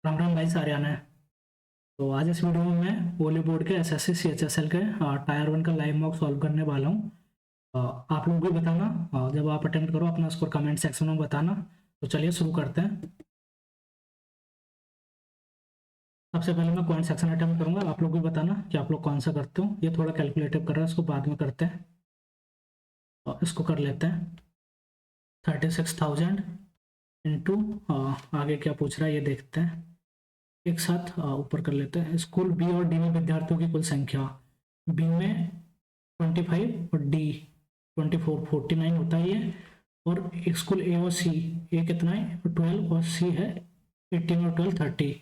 राम राम भाई सारियाना है। तो आज इस वीडियो में मैं पोली बोर्ड के एसएससी सीएचएसएल के टायर वन का लाइव मॉक सॉल्व करने वाला हूँ। आप लोग भी बताना, जब आप अटेम्प्ट करो अपना स्कोर कमेंट सेक्शन में बताना। तो चलिए शुरू करते हैं। सबसे पहले मैं कमेंट सेक्शन अटेम्प्ट करूँगा, आप लोग भी बताना कि आप लोग कौन सा करते हो। ये थोड़ा कैलकुलेटिव कर रहा है, इसको बाद में करते हैं। और इसको कर लेते हैं 36,000 इंटू, आगे क्या पूछ रहा है ये देखते हैं। एक साथ ऊपर कर लेते हैं। स्कूल बी और डी में विद्यार्थियों की कुल संख्या, बी में 25 और डी 24, 49 होता है ये। और एक स्कूल ए और सी, ए कितना है 12 और सी है 18 और 12 30।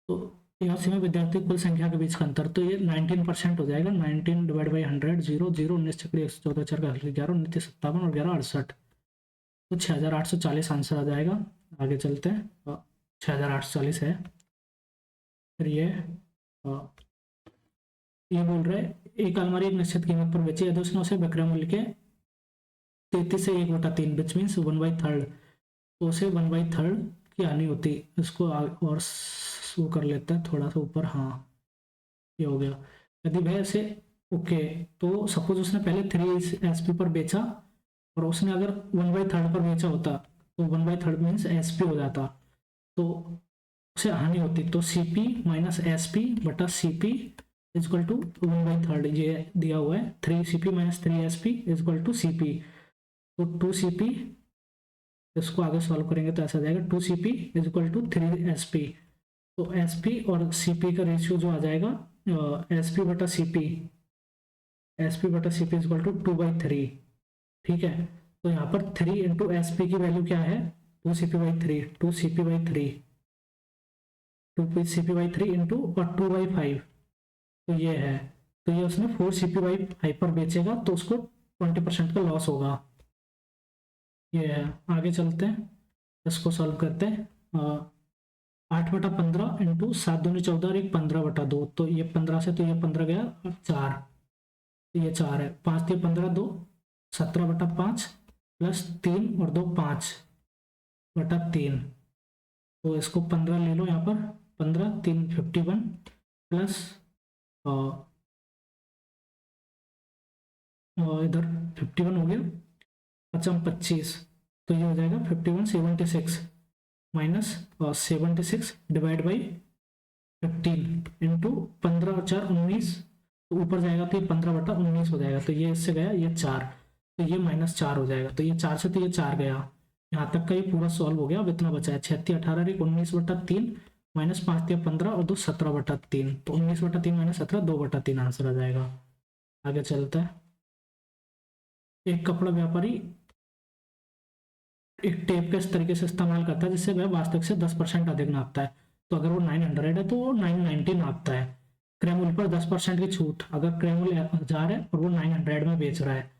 तो ए और सी में विद्यार्थी कुल संख्या के बीच का अंतर, तो ये 19% हो जाएगा। 19 डिवाइड बाई 100, 0 0 19 छकड़ी 114 4 का 11 19 57 और 11 68। तो 6840 आंसर आ जाएगा। आगे चलते हैं। 6840 है। फिर ये बोल रहे एक अलमारी एक निश्चित कीमत पर बेची यदि उसने उसे विक्रय मूल्य के 33 से 1/3 विच मीन्स 1/3, तो उसे 1/3 की हानि होती। इसको और शो कर लेते हैं थोड़ा सा ऊपर। हाँ, ये हो गया। यदि वह इसे, ओके, तो सपोज उसने पहले 3 SP पर बेचा और उसने अगर 1/3 पर बेचा होता तो 1/3 मीन्स SP हो जाता, तो उसे हानि होती। तो CP माइनस SP बटा CP इजक्वल टू 1/3, ये दिया हुआ है। 3CP minus 3SP equal to CP। तो 2CP, इसको आगे सॉल्व करेंगे तो ऐसा जाएगा 2CP इजक्वल टू 3SP। तो SP और CP का रेशियो जो आ जाएगा, SP बटा CP, SP बटा CP इजक्वल टू 2/3। ठीक है, तो यहाँ पर 3 इंटू SP की वैल्यू क्या है 2CP/3, 2CP/3, 2CP/3 इंटू और 2/5, तो ये है। तो ये उसने 4CP/5 पर बेचेगा तो उसको 20% का लॉस होगा। ये है। आगे चलते हैं, इसको सॉल्व करते हैं। 8/15 इंटू 7 दूनी 14 और एक 15/2, तो ये 15 से तो ये 15 गया और 4, तो ये 4 है। 5 3 15 2, 17/5 प्लस 3 और 2 5/3। तो इसको 15 ले लो यहाँ पर, 15 3 51 प्लस इधर 51 हो गया, 25, तो ये हो जाएगा 51 76 माइनस 76 डिवाइड बाई 15 इंटू 15 और 4 19, तो ऊपर जाएगा तो ये 15/19 हो जाएगा। तो ये इससे गया ये 4, तो ये -4 हो जाएगा। तो ये 4 से तो ये 4 गया। यहाँ तक का ये पूरा सॉल्व हो गया। अब इतना बचा है 36 18 19/3 माइनस 5 15 और 2 17/3, तो 19/3 माइनस 17 2/3 आंसर आ जाएगा। आगे चलता है। एक कपड़ा व्यापारी एक टेप का इस तरीके से इस्तेमाल करता है जिससे वह वास्तविक से 10% अधिक नापता है। तो अगर वो 900 है तो वो 990 नापता है। क्रय मूल्य पर 10% की छूट, अगर क्रय मूल्य 1000 है और वो 900 में बेच रहा है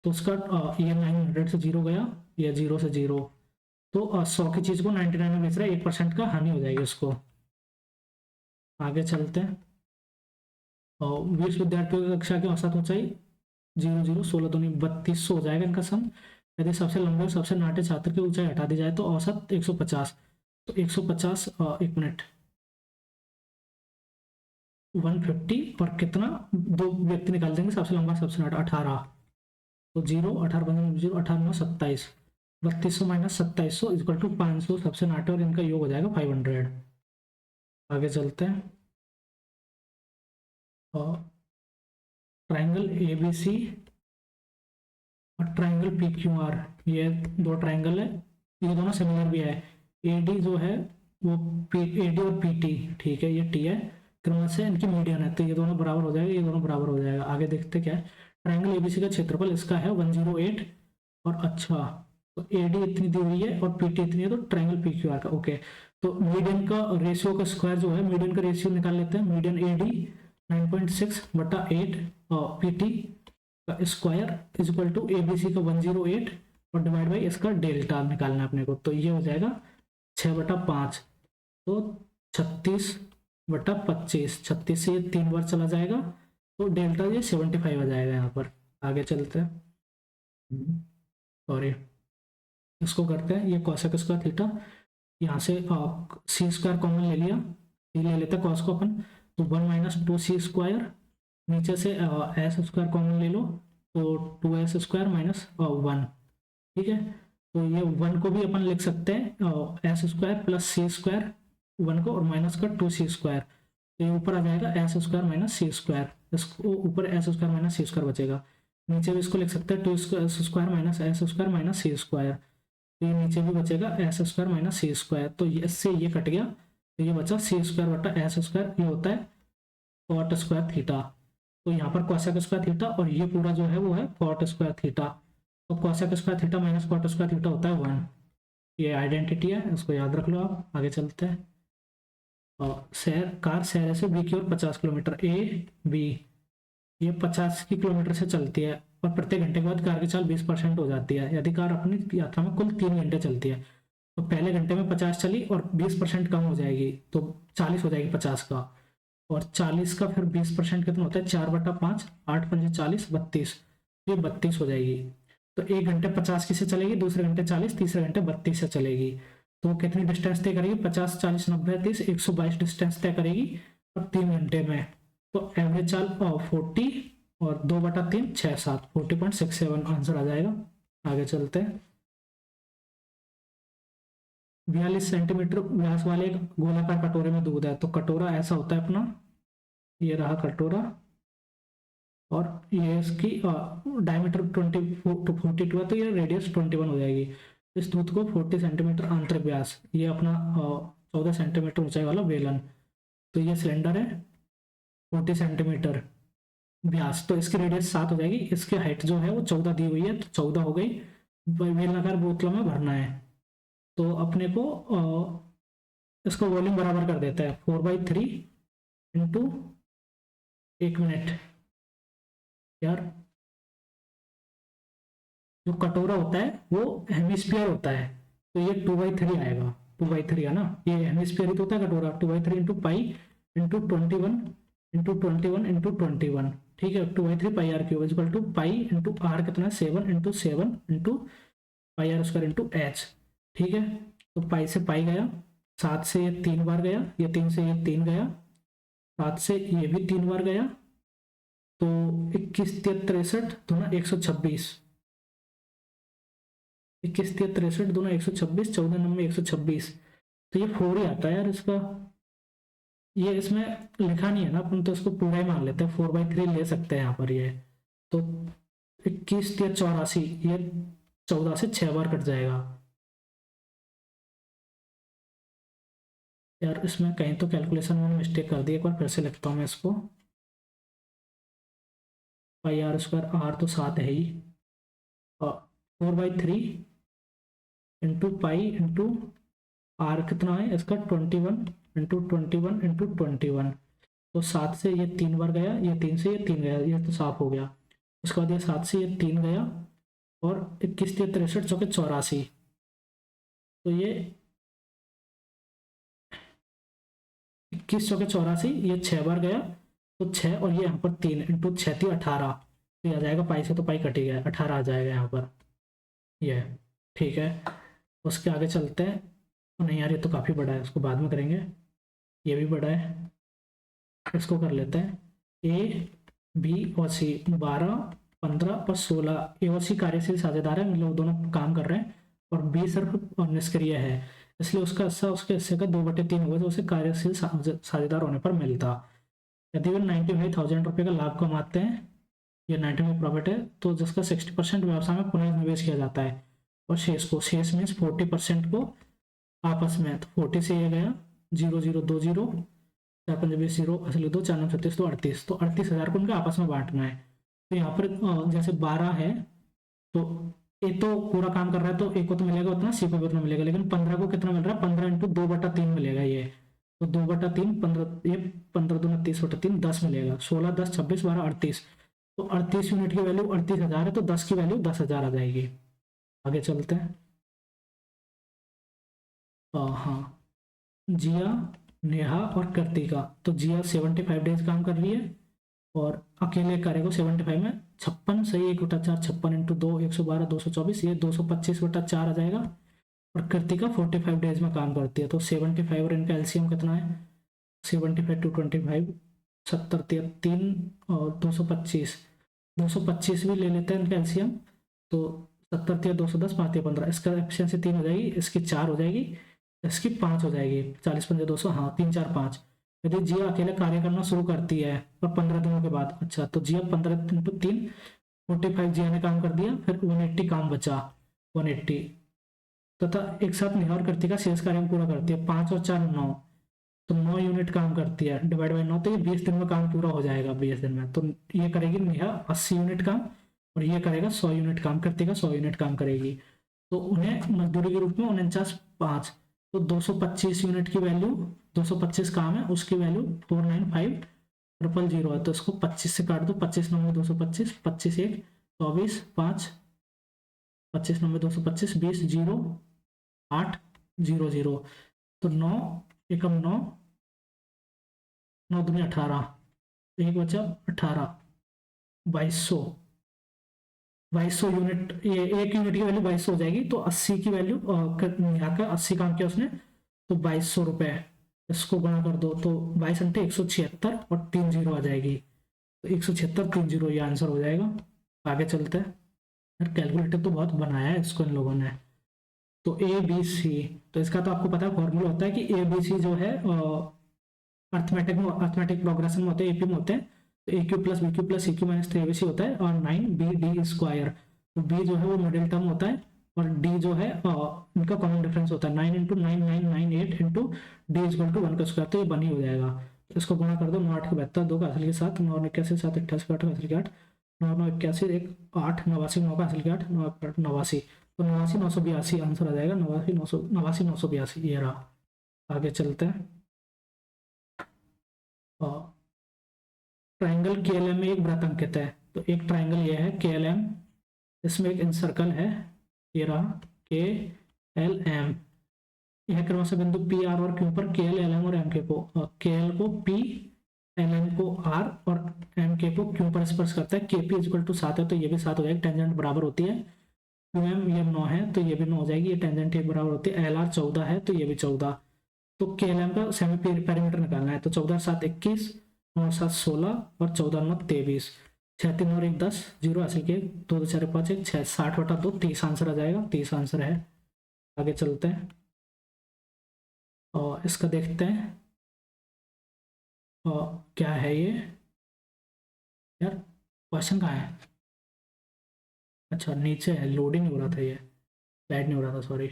तो उसका ये 900 से 0 गया, या 0 से 0, तो 100 की चीज को 99 में बेच रहा है, 1% का हानि हो जाएगी उसको। आगे चलते हैं। 20 विद्यार्थियों की कक्षा की औसत ऊंचाई 0 0 16 दूनी 3200 हो जाएगा इनका सम। यदि सबसे लंबे और सबसे नाटे छात्र की ऊंचाई हटा दी जाए तो औसत 150, तो 150 एक मिनट 150 और कितना, दो व्यक्ति निकाल देंगे, सबसे लंबा सबसे नाटा 18, तो 0 18 15 0 18 9 27, 3200 माइनस 2700 इक्वल टू 500, सबसे नाटे और इनका योग हो जाएगा 500। आगे चलते हैं। और ट्राइंगल ABC और ट्राइंगल PQR, ये दो ट्राइंगल है, ये दोनों सिमिलर भी है। AD जो है वो AD और PT, ठीक है, ये T है, क्रमश से इनकी मीडियन है, तो ये दोनों बराबर हो जाएगा, ये दोनों बराबर हो जाएगा। आगे देखते क्या है। ट्राइंगल ABC का क्षेत्रफल इसका है 108, और अच्छा, तो AD इतनी दी हुई है और PT इतनी है, तो ट्राइंगल PQR का ओके। तो मीडियन का रेशियो का स्क्वायर जो है, मीडियन का रेशियो निकाल लेते हैं। मीडियन AD 9.6/8 और PT का square is equal to ABC का 108 और डिवाइड बाई इसका डेल्टा निकालना है अपने को, तो ये हो जाएगा 6/5, तो 36/25, 36 से ये 3 बार चला जाएगा, तो डेल्टा ये 75 आ जाएगा यहाँ पर। आगे चलते हैं। सॉरी, इसको करते हैं, ये कॉसेक स्क्वायर थीटा यहाँ से सी स्क्वायर कॉमन ले लिया, सी ले लेते कॉस को अपन, तो 1 माइनस 2c², नीचे से एस स्क्वायर कॉमन ले लो, तो 2s स्क्वायर माइनस 1, ठीक है। तो ये 1 को भी अपन लिख सकते हैं एस स्क्वायर प्लस सी स्क्वायर, 1 को, और माइनस का 2c², तो ये ऊपर आ जाएगा S square minus C square, इसको ऊपर S square minus C square बचेगा। नीचे भी इसको लिख सकते हैं 2 square minus S square minus C square, तो ये नीचे भी बचेगा S square minus C square, तो ये इससे ये कट गया, तो ये बचा सी स्क्वायर बटा एस स्क्वायर, ये होता है कॉट स्क्वायर थीटा। तो यहाँ पर कोसेक स्क्वायर थीटा, और ये पूरा जो है वो है कॉट स्क्वायर थीटा, तो cosec square theta minus cot square theta होता है 1। ये आइडेंटिटी है, इसको याद रख लो आप। आगे चलते हैं। कार शहर से बी की ओर 50 किलोमीटर, ए बी, ये 50 किलोमीटर से चलती है, और प्रत्येक घंटे के बाद कार की चाल 20% हो जाती है यदि कार अपनी यात्रा में कुल 3 घंटे चलती है। तो पहले घंटे में 50 चली और 20% कम हो जाएगी, तो 40 हो जाएगी 50 का, और 40 का फिर 20% कितना होता है, 4/5, 8 पंजे 40, 32, ये 32 हो जाएगी। तो एक घंटे 50 की से चलेगी, दूसरे घंटे 40, तीसरे घंटे 32 से चलेगी। तो कितनी डिस्टेंस तय करेगी, 50, 40, 90, 30, 122 डिस्टेंस तय करेगी, और 3 घंटे में। तो एवरेज चाल 40 और 2/3 6, 7, 40.67 आंसर आ जाएगा। आगे चलते हैं। 42 सेंटीमीटर व्यास वाले एक गोलाकार कटोरे में दूध है, तो कटोरा ऐसा होता है अपना, ये रहा कटोरा, और ये इसकी डायमीटर 24 to 42 है, तो ये रेडियस 21 हो जाएगी। इस दूध को 40 सेंटीमीटर आंतरिक व्यास, ये अपना 14 सेंटीमीटर ऊंचाई वाला बेलन, तो ये सिलेंडर है 40 सेंटीमीटर व्यास, तो इसकी रेडियस 7 हो जाएगी। इसकी हाइट जो है वो 14 दी हुई है, तो 14 हो गई। बेलनाकार बोतलों में भरना है, तो अपने को इसको वॉल्यूम बराबर कर देता है 4/3 इंटू 1 मिनट। यार जो कटोरा होता है वो हेमिस्फीयर होता है, तो ये 2/3 आएगा, 2/3 है ना, ये हेमिस्फीयर ही तो होता है कटोरा। 2/3 into pi into 21 into 21 into 21, ठीक है। 2/3 pi R cube equal to pi into R कितना है 7 into 7 into pi R square into H, ठीक है। तो पाई से पाई गया, 7 से ये 3 बार गया, ये 3 से ये 3 गया, 7 से ये भी 3 बार गया, तो 21 3 63 दूना 126, 21 3 63 दूना 126, 14 9 126, तो ये 4 ही आता है यार इसका। ये इसमें लिखा नहीं है ना, अपन तो इसको पूरा ही मान लेते हैं, 4/3 ले सकते हैं यहाँ पर ये। तो 21 3 84, ये 14 से 6 बार कट जाएगा। यार इसमें कहीं तो कैलकुलेशन में मिस्टेक कर दी, एक बार फिर से लिखता हूँ मैं इसको। पाई आर स्क्वायर, आर तो 7 है ही, और 4/3 इंटू पाई इंटू आर कितना है इसका 21 इंटू 21 इंटू 21, तो 7 से ये 3 बार गया, ये 3 से ये 3 गया, ये तो साफ हो गया। उसके बाद ये 7 से ये 3 गया, और 21 3 63 चौके 84, तो ये 21 चौके 84, ये 6 बार गया, तो 6, और ये यहाँ पर 3 इंटू 6 थी 18, तो आ जाएगा, पाई से तो पाई कटी गया, 18 आ जाएगा यहाँ पर, ये ठीक है। उसके आगे चलते हैं। नहीं यार ये तो काफ़ी बड़ा है, उसको बाद में करेंगे, ये भी बड़ा है, इसको कर लेते हैं। ए बी और सी 12 15 और 16, ए और सी कार्यशील साझेदार है, मतलब दोनों काम कर रहे हैं, और बी सिर्फ निष्क्रिय है, इसलिए उसका हिस्सा उसके हिस्से का 2/3 होगा, तो उसे कार्यशील साझेदार होने पर मिलता। यदि वे 95,000 रुपये का लाभ कमाते हैं, ये 95 प्रॉफिट है, तो जिसका 60% व्यवसाय में पुनर्निवेश किया जाता है, और शेष मीन्स 40% को आपस में, तो 40 से ये गया 0 0 2 0, 4 5 20 0, असली 2 4 9 36, तो 38, तो 38,000 को उनके आपस में बांटना है। तो यहाँ पर जैसे 12 है, तो ए तो पूरा काम कर रहा है, तो ए को तो मिलेगा उतना, सी को भी उतना मिलेगा, लेकिन 15 को कितना मिल रहा है, 15 इंटू 2/3 मिलेगा ये, तो 2/3 15, ये 15 दूना 30/3 10 मिलेगा, 16 10 26 12 38, तो 38 यूनिट की वैल्यू 38,000 है, तो 10 की वैल्यू 10,000 आ जाएगी। आगे चलते हैं। हाँ, जिया नेहा और कृतिका, तो जिया 75 डेज काम कर रही है, और अकेले करेगा 75 में 56, सही 1/4 56 इंटू 2 112 224, ये 225/4 आ जाएगा। और कृतिका 45 डेज में काम करती है। तो 75 और इनका एलसीएम कितना है, 75 टू 25, 70 3 और 225, 225 भी ले लेते हैं इनका एलसीएम। तो 70 210, 5 15, इसका एफिशिएंसी 3 हो जाएगी, इसकी 4 हो जाएगी, इसकी 5 हो जाएगी, 40 पंजे 200, हाँ 3 4 5। यदि जिया अकेले कार्य करना शुरू करती है और 15 दिनों के बाद, अच्छा तो जिया 15 इंटू 3, 45 जिया ने काम कर दिया, फिर 180 काम बचा, 180 तथा एक साथ नेहा और कृतिका शेष कार्य पूरा करती है, 5 और 4 9, तो 9 यूनिट काम करती है, डिवाइड बाई 9, तो ये 20 दिन में काम पूरा हो जाएगा, 20 दिन में। तो ये करेगी नेहा 80 यूनिट काम और ये करेगा 100 यूनिट काम, कृतिका 100 यूनिट काम करेगी। तो उन्हें मजदूरी के रूप में 49,5, तो 225 यूनिट की वैल्यू, 225 काम है उसकी वैल्यू 495,000 है। तो इसको 25 से काट दो, 25 9 225, 25 1 24 5, 25 9 225, 20 0 8 0 0, तो 9 एकम 9, 9 दूनी 18, एक बचा 18, 2200, 2200 यूनिट, ये एक यूनिट की वैल्यू 2200 हो जाएगी। तो 80 की वैल्यू यहाँ का 80 काम किया उसने, तो 2200 रुपए, इसको गुणा कर दो, तो 22 घंटे 176 और 3 जीरो आ जाएगी, तो 176 3 जीरो ये आंसर हो जाएगा। आगे चलते हैं, यार कैलकुलेटर तो बहुत बनाया है इसको इन लोगों ने। तो ए बी सी, तो इसका तो आपको पता है फॉर्मूला होता है कि ए बी सी जो है अर्थमेटिक प्रोग्रेशन में होते हैं, एपी में होते हैं। तो A cube plus B cube plus C cube minus 3 A B C होता है, और 9 बी डी स्क्वायर, तो बी जो है वो मिडिल टर्म होता है और डी जो है इनका कॉमन डिफरेंस होता है, 9 into 9 9 9 8 into D equal to 1 का स्क्वायर, तो ये बन ही हो जाएगा। तो इसको गुणा कर दो, 9 8 के 72, 2 का हासिल के 7, 9 81 7 88 8 का हासिल के 8, 9 9 81 1 8 89 9 का हासिल के 8 9 8 89, तो 89 982 आंसर आ जाएगा, 89 982 ये रहा। आगे चलते हैं, ट्राइंगल केएलएम में एक वृत्त अंकित है। तो एक ट्राइंगल ये है केएलएम, इसमें एक इंसर्कल है, ये रहा केएलएम, यह क्रमशः बिंदु पी आर और क्यू पर केएल एलएम और एम के को, केएल को पी, एलएम को आर और एम के को क्यू पर स्पर्श करता है। के पी इक्वल टू 7 है, तो ये भी 7 हो जाएगी, टेंजेंट बराबर होती है। क्यू एम ये 9 है, तो ये भी 9 हो जाएगी, ये टेंजेंट एक बराबर होती है। एल आर 14 है, तो ये भी 14। तो के एल एम का सेमी पेरीमीटर निकालना है, तो 14 7 21, 9 7 16 और 14 9 23, 6 3 और 1 10, 0 हासिल के 2 2 4 5 1 6, 60 बटा 2 30 आंसर आ जाएगा, 30 आंसर है। आगे चलते हैं और इसका देखते हैं, और क्या है ये, यार क्वेश्चन कहाँ है, अच्छा नीचे है, लोडिंग नहीं हो रहा था, ये स्लाइड नहीं हो रहा था, सॉरी।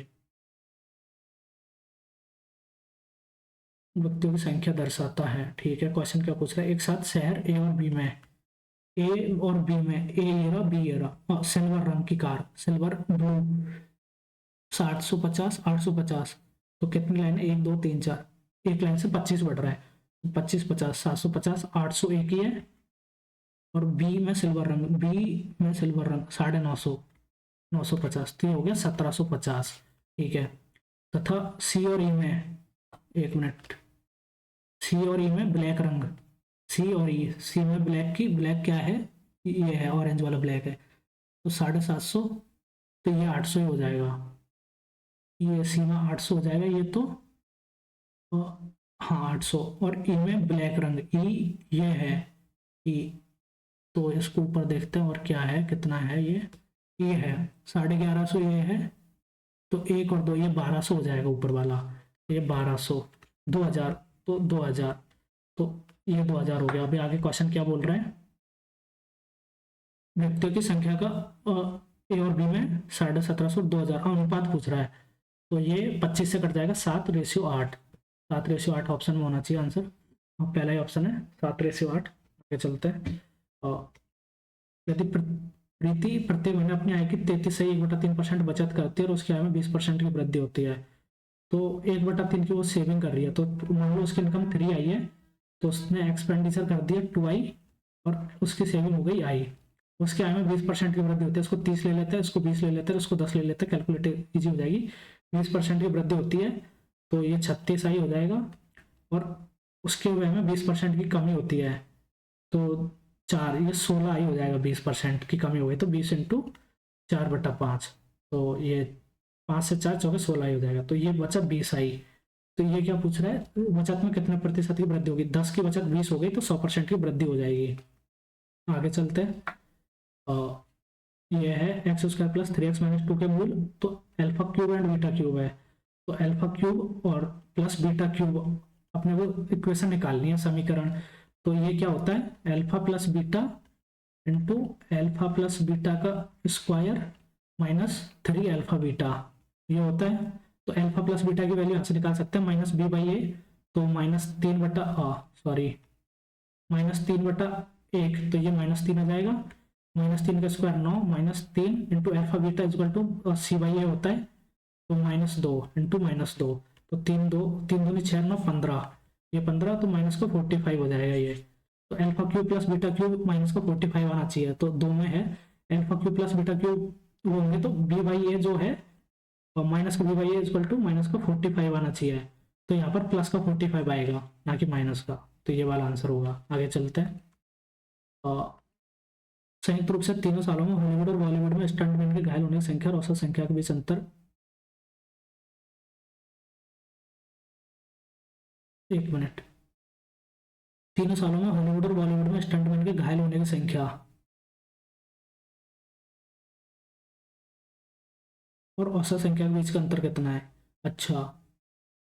व्यक्तियों की संख्या दर्शाता है, ठीक है। क्वेश्चन क्या पूछ रहा है, एक साथ शहर ए और बी में, ए और बी में, ए ये रहा बी ये रहा, सिल्वर रंग की कार, सिल्वर ब्लू, 750 850, तो कितनी लाइन है, 1 2 3 4, एक लाइन से 25 बढ़ रहा है, 25 50 750 800 एक ही है, और बी में सिल्वर रंग, बी में सिल्वर रंग 950 950, तो ये हो गया 1750, ठीक है। तथा सी और ई में, एक मिनट, सी और ई में ब्लैक रंग, सी और ई, सी में ब्लैक की, ब्लैक क्या है, ये है ऑरेंज वाला ब्लैक है, तो 750, तो ये 800 ही हो जाएगा, ये सी में 800 हो जाएगा, ये तो हाँ 800, और ई में ब्लैक रंग, ई ये है ई, तो इसको ऊपर देखते हैं और क्या है, कितना है ये है 1150, ये है, तो 1 और 2 ये 1200 हो जाएगा ऊपर वाला, ये 1200, 2000, तो 2000, तो ये 2000 हो गया। अभी आगे क्वेश्चन क्या बोल रहे हैं, व्यक्तियों की संख्या का ए और बी में 1750 2000 अनुपात पूछ रहा है, तो ये 25 से कट जाएगा, 7:8, 7:8 ऑप्शन में होना चाहिए आंसर, पहला ही ऑप्शन है 7:8। आगे चलते हैं, यदि प्रीति प्रत्येक महीने अपनी आय की 33.1/3% बचत करती है और उसकी आय में 20% की वृद्धि होती है, तो 1/3 की वो सेविंग कर रही है, तो मान लो उसकी इनकम 3 आई है, तो उसने एक्सपेंडिचर कर दिया 2i और उसकी सेविंग हो गई i, उसके आय में 20% की वृद्धि होती है, उसको 30 ले लेते हैं, उसको 20 ले लेते हैं, उसको 10 ले लेते हैं, कैलकुलेट इजी हो जाएगी, 20% की वृद्धि होती है, तो ये 36 आई हो जाएगा, और उसके आय में 20% की कमी होती है, तो 4, ये 16 आई हो जाएगा, 20% की कमी हो गई, तो 20 × 4/5, तो ये 5 से 4 चौके 16 हो जाएगा, तो ये बचत 20 आई। तो ये क्या पूछ रहा है, बचत में कितने प्रतिशत की वृद्धि होगी, 10 की बचत 20 हो गई तो 100% की वृद्धि हो जाएगी। आगे चलते हैं। ये है x square plus 3x minus 2 के मूल, तो alpha cube and beta cube है, तो अल्फा क्यूब और प्लस बीटा क्यूब अपने को इक्वेशन निकालनी है, समीकरण। तो ये क्या होता है, alpha plus beta into alpha plus beta का स्क्वायर माइनस 3 अल्फा बीटा, ये होता है। तो अल्फा प्लस बीटा की वैल्यू यहाँ से निकाल सकते हैं, माइनस बी बाई ए, तो -3 तो ये -3 आ जाएगा, -3 का square 9, -3 into alpha beta equal to C by A होता है, तो -2 इंटू -2, तो 3 दूनी 6 9 15, ये 15, तो माइनस का 45 हो जाएगा ये। तो alpha cube plus beta cube minus का 45 आना चाहिए, तो दो में है alpha cube plus beta cube वो होंगे, तो बी बाई ए जो है और माइनस का B by A equal to minus का 45 आना चाहिए, तो यहाँ पर प्लस का 45 आएगा ना कि माइनस का, तो ये वाला आंसर होगा। आगे चलते हैं। संयुक्त रूप से तीनों सालों में हॉलीवुड और बॉलीवुड में स्टंटमैन के घायल होने की संख्या और औसत संख्या के बीच अंतर, एक मिनट, तीनों सालों में हॉलीवुड और बॉलीवुड में स्टंटमैन के घायल होने की संख्या और औसत संख्या के बीच का अंतर कितना है। अच्छा,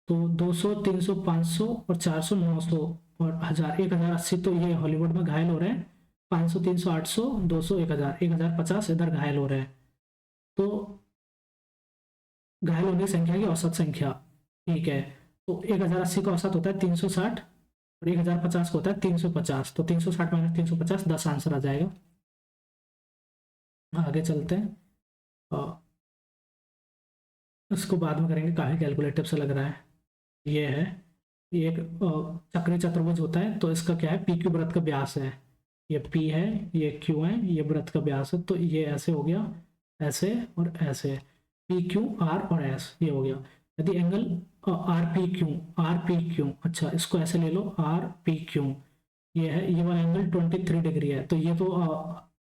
तो 200 300 500 और 400 900 और 1000 1080, तो ये हॉलीवुड में घायल हो रहे हैं, 500 300 800 200 1000 1050 इधर घायल हो रहे हैं। तो घायल होने की संख्या की औसत संख्या, ठीक है, तो 1080 का औसत होता है 360 और 1050 का होता है 350, तो 360 माइनस 350 10 आंसर आ जाएगा। आगे चलते हैं। इसको बाद में करेंगे, काफ़ी कैलकुलेटिव से लग रहा है। ये है, ये एक चक्रीय चतुर्भुज होता है, तो इसका क्या है, पी क्यू वृत्त का व्यास है, ये पी है, ये क्यू है, ये वृत्त का व्यास है, तो ये ऐसे हो गया, ऐसे और ऐसे, पी क्यू आर और एस, ये हो गया। यदि एंगल आर पी क्यू, अच्छा इसको ऐसे ले लो, आर पी क्यू, ये है, ये वाला एंगल 23 डिग्री है, तो ये तो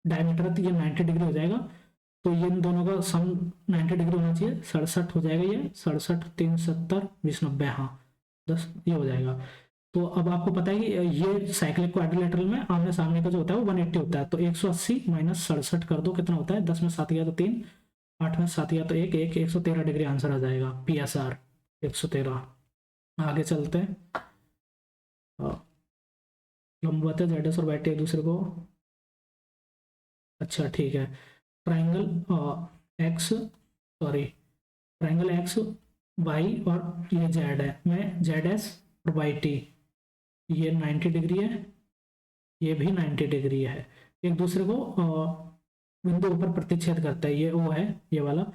डायमीटर है, तो ये 90 डिग्री हो जाएगा, तो ये इन दोनों का सम 90 डिग्री होना चाहिए, 67 हो जाएगा, ये 67 3 70 20 90, हाँ 10, ये हो जाएगा। तो अब आपको पता है कि ये साइक्लिक क्वाड्रिलेटरल में आमने सामने का जो होता है वो 180 होता है, तो 180 माइनस 67 कर दो, कितना होता है, 10 में 7 गया तो 3, 8 में 7 गया तो 1 113 डिग्री आंसर आ जाएगा, पी एस आर 113। आगे चलते हैं। लंबवत है जेड एस और वाई टी एक दूसरे को, अच्छा ठीक है, triangle X, sorry triangle X Y और ये जेड है, मैं जेड एस और वाई टी, ये 90 डिग्री है, ये भी 90 डिग्री है, एक दूसरे को बिंदु ऊपर प्रतिच्छेद करता है, ये ओ है, ये वाला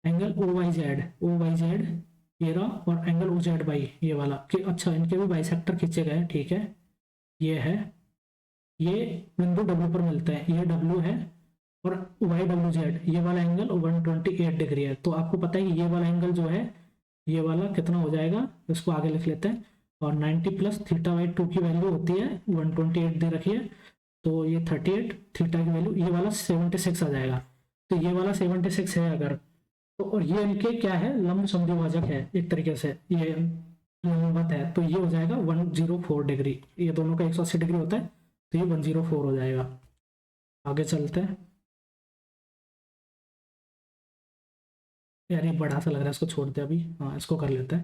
एंगल ओ वाई जेड ये रहा, और एंगल ओ जेड वाई ये वाला कि अच्छा इनके भी बाइसेक्टर खींचे गए, ठीक है, ये है, ये बिंदु डब्ल्यू पर मिलता है, ये डब्ल्यू है, और वाई डब्ल्यू जेड ये वाला एंगल 128 डिग्री है, तो आपको पता है कि ये वाला एंगल जो है, ये वाला कितना हो जाएगा, इसको आगे लिख लेते हैं, और 90 प्लस थीटा बाई 2 की वैल्यू होती है 128 दे रखी है, तो ये 38, थीटा की वैल्यू ये वाला 76 आ जाएगा, तो ये वाला 76 है अगर, तो और ये इनके क्या है, लंब समद्विभाजक है एक तरीके से, ये लंबवत है, तो ये हो जाएगा 104 डिग्री, ये दोनों का 180 डिग्री होता है, तो ये 104 हो जाएगा। आगे चलते हैं। यार ये बड़ा सा लग रहा है, इसको छोड़ते हैं अभी, हाँ इसको कर लेते हैं।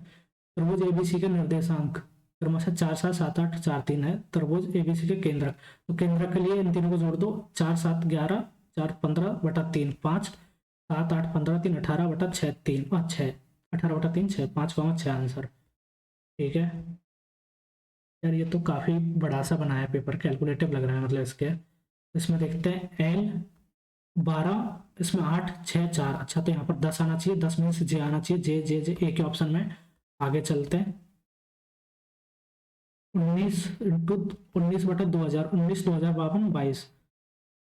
त्रिभुज एबीसी के निर्देशांक क्रमशः 4 7 7 8 4 3 है, त्रिभुज एबीसी के केंद्रक, तो केंद्रक के लिए इन तीनों को जोड़ दो, 4 7 11 4 15 बटा 3 5 7 8 15 3 18 बटा 6 3 और 6 18 बटा 3 6 5 6 आंसर, ठीक है। यार ये तो काफ़ी बड़ा सा बनाया है पेपर, कैलकुलेटिव लग रहा है, मतलब इसके इसमें देखते हैं एल 12, इसमें 8 6 4, अच्छा तो यहाँ पर 10 आना चाहिए, 10 में से जे आना चाहिए, जे जे जे ए के ऑप्शन में। आगे चलते हैं। 19 इंटू 19 बटा 2000, 19 2052 22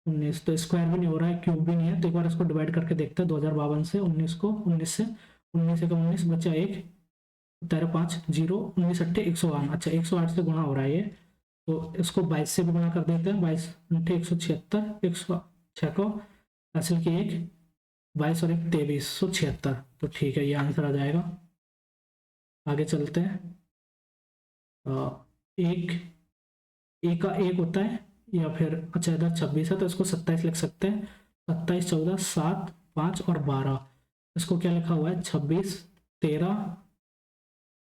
19, तो स्क्वायर भी नहीं हो रहा है, क्यूब भी नहीं है, तो एक बार इसको डिवाइड करके देखते हैं, 2052 से 19 को, 19 से 19 से 19 बचा 1 13 5 0 19 अट्ठे 108, अच्छा 108 से गुणा हो रहा है ये, तो इसको 22 से भी गुणा कर देते हैं, 22 अट्ठे 176, 106 को हासिल की 1 22 और 1 2376। तो ठीक है, ये आंसर आ जाएगा। आगे चलते हैं। एक एक का एक होता है, या फिर अच्छा इधर 26 है तो इसको 27 लिख सकते हैं। 27 14 7 5 और 12, इसको क्या लिखा हुआ है? 26 13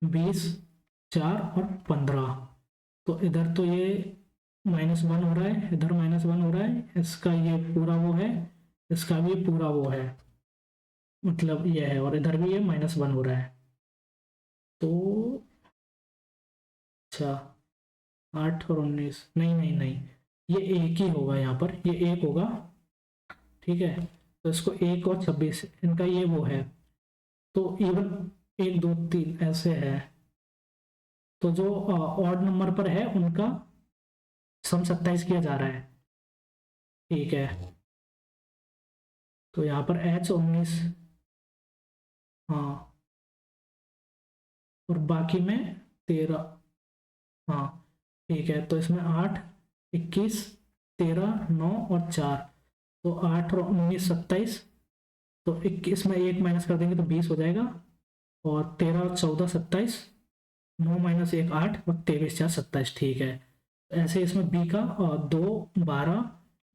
20 4 और 15। तो इधर तो ये -1 हो रहा है, इधर -1 हो रहा है, इसका ये पूरा वो है, इसका भी पूरा वो है, मतलब ये है, और इधर भी ये -1 हो रहा है। तो अच्छा 8 और 19, नहीं नहीं नहीं, ये एक ही होगा, यहाँ पर ये एक होगा। ठीक है, तो इसको 1 और 26 इनका ये वो है, तो इवन 1 2 3 ऐसे है। तो जो ऑड नंबर पर है उनका सम 27 किया जा रहा है। ठीक है, तो यहाँ पर H19, हाँ, और बाकी में 13, हाँ ठीक है, तो इसमें 8 21 13 9 और 4, तो 8 और 19 27, तो 21 में 1 माइनस कर देंगे तो 20 हो जाएगा, और 13 और 14 27, 9 माइनस 1 8, और 23 4 27। ठीक है, ऐसे इसमें बी का 2 12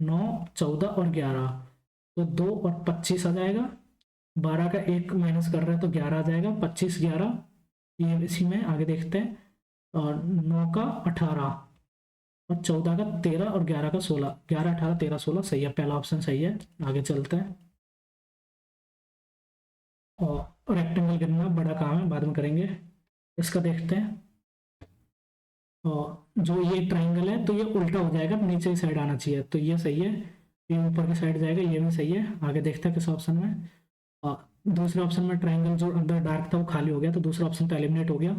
9 14 और 11, तो 2 और 25 आ जाएगा। 12 का 1 माइनस कर रहे हैं तो 11 आ जाएगा, 25 11, ये इसी में आगे देखते हैं। और 9 का 18, और 14 का 13, और 11 का 16, 11 18 13 16, सही है, पहला ऑप्शन सही है। आगे चलते हैं। और रेक्टेंगल गिनना बड़ा काम है, बाद में करेंगे। इसका देखते हैं। और जो ये ट्राइंगल है तो ये उल्टा हो जाएगा, नीचे की साइड आना चाहिए, तो ये सही है। ये ऊपर की साइड जाएगा, ये भी सही है। आगे देखते हैं किस ऑप्शन में। और दूसरे ऑप्शन में ट्राइंगल जो अंदर डार्क था वो खाली हो गया, तो दूसरा ऑप्शन तो एलिमिनेट हो गया।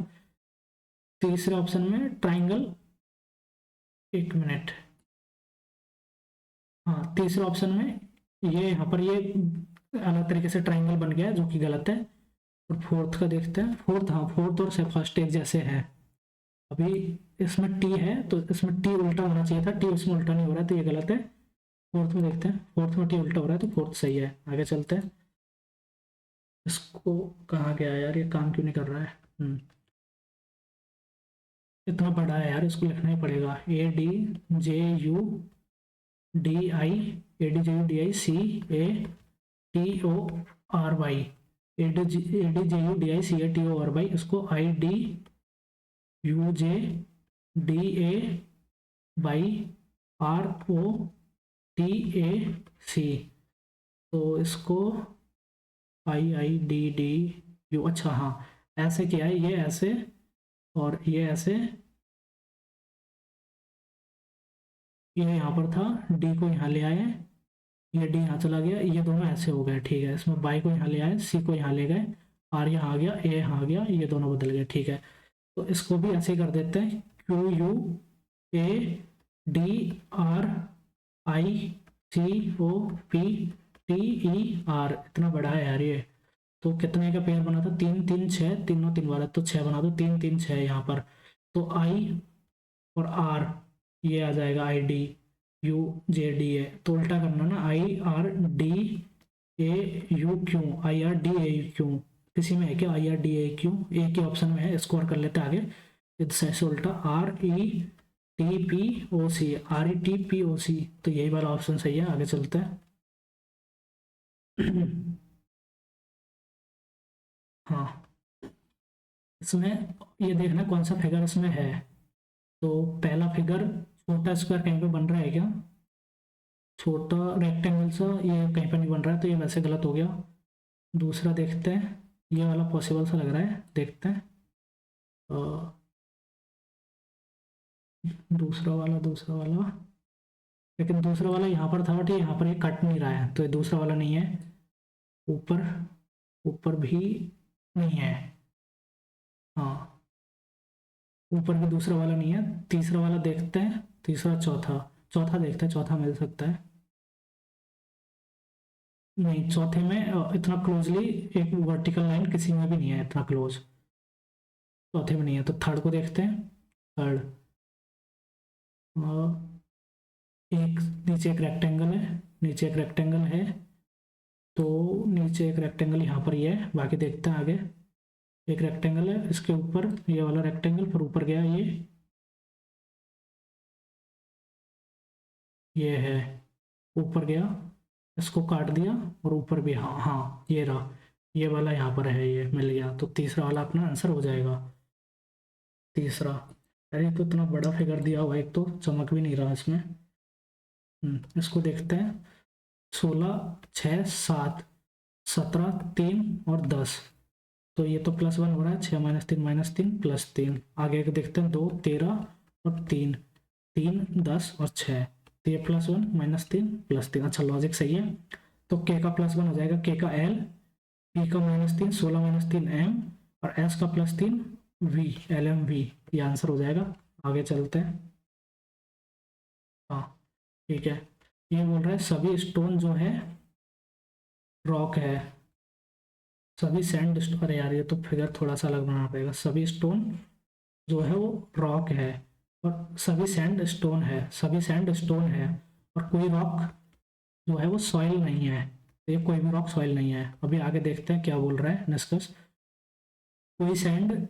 तीसरे ऑप्शन में ट्राइंगल, एक मिनट, हाँ तीसरे ऑप्शन में ये यहाँ पर ये अलग तरीके से ट्राइंगल बन गया है, जो कि गलत है। और फोर्थ का देखते हैं। फोर्थ, हाँ फोर्थ और फर्स्ट एक जैसे है। अभी इसमें टी है तो इसमें टी उल्टा होना चाहिए था, टी इसमें उल्टा नहीं हो रहा है, तो ये गलत है। फोर्थ में देखते हैं, फोर्थ में टी उल्टा हो रहा है, तो फोर्थ सही है। आगे चलते हैं। इसको कहाँ गया यार, ये काम क्यों नहीं कर रहा है? इतना बड़ा है यार, इसको लिखना ही पड़ेगा। ADJUDICATORY, ADJUDICATORY, इसको IDUJDABYROTAC, तो इसको IIDDU, अच्छा हाँ, ऐसे किया है, ये ऐसे और ये ऐसे, ये यहाँ पर था, डी को यहाँ ले आए, ये डी यहाँ चला गया, ये दोनों ऐसे हो गए। ठीक है, इसमें बाई को यहाँ ले आए, सी को यहाँ ले गए, आर यहाँ आ गया, ए यहाँ आ गया, ये दोनों बदल गए। ठीक है, तो इसको भी ऐसे ही कर देते हैं। QUADRICOPTER, इतना बड़ा है यार ये। तो कितने का पेयर बना था? 3 3 6, तीनों 3 वाला, तो 6 बना दो, 3 3 6 यहाँ पर। तो आई और आर, ये आ जाएगा IDUJDA, तो उल्टा करना ना, IRDAUQ, IRDAQ, किसी में है क्या IRDAQ? एक ही ऑप्शन में है, स्कोर कर लेते आगे। से उल्टा RETPOC, तो यही वाला ऑप्शन सही है। आगे चलते हैं। हाँ, इसमें ये देखना कौन सा फिगर इसमें है। तो पहला फिगर, छोटा स्क्वायर कहीं पे बन रहा है क्या? छोटा रेक्टेंगल सा ये कहीं पर नहीं बन रहा है, तो ये वैसे गलत हो गया। दूसरा देखते हैं, ये वाला पॉसिबल सा लग रहा है, देखते हैं। दूसरा वाला, लेकिन दूसरा वाला यहाँ पर था, बट ये यहाँ पर ये कट नहीं रहा है, तो ये दूसरा वाला नहीं है। ऊपर, ऊपर भी नहीं है, हाँ ऊपर भी दूसरा वाला नहीं है। तीसरा वाला देखते हैं, तीसरा चौथा, चौथा देखते हैं, चौथा मिल सकता है। नहीं, चौथे में इतना क्लोजली एक वर्टिकल लाइन किसी में भी नहीं है, इतना क्लोज चौथे में नहीं है। तो थर्ड को देखते हैं। थर्ड, एक नीचे एक रेक्टेंगल है, नीचे एक रेक्टेंगल है, तो नीचे एक रेक्टेंगल यहाँ पर ये है, बाकी देखते हैं आगे। एक रेक्टेंगल है, इसके ऊपर ये वाला रेक्टेंगल, फिर ऊपर गया ये है, ऊपर गया, इसको काट दिया और ऊपर भी, हाँ हाँ ये रहा, ये वाला यहाँ पर है, ये मिल गया। तो तीसरा वाला अपना आंसर हो जाएगा, तीसरा। अरे तो इतना बड़ा फिगर दिया हुआ है, एक तो चमक भी नहीं रहा इसमें। इसको देखते हैं। 16, 6, 7, 17, 3 और 10। तो ये तो +1 हो रहा है, 6 -3 -3 +3। आगे के देखते हैं, 2, 13 और 3, 3, 10 और 6। तो ये +1 -3 +3। अच्छा लॉजिक सही है। तो k का +1 हो जाएगा k का l, p का -3 16 -3 m और s का +3 v lmv। ये आंसर हो जाएगा। आगे चलते हैं। हाँ ठीक है। ये बोल रहा है सभी स्टोन जो है रॉक है, सभी सैंड, अरे यार ये तो फिगर थोड़ा सा अलग बनाना पड़ेगा। सभी स्टोन जो है वो रॉक है और सभी सैंड स्टोन है, सभी सैंड स्टोन है और कोई रॉक जो है वो सॉइल नहीं है। तो ये कोई भी रॉक सॉइल नहीं है। अभी आगे देखते हैं क्या बोल रहा है निष्कर्ष। कोई सैंड,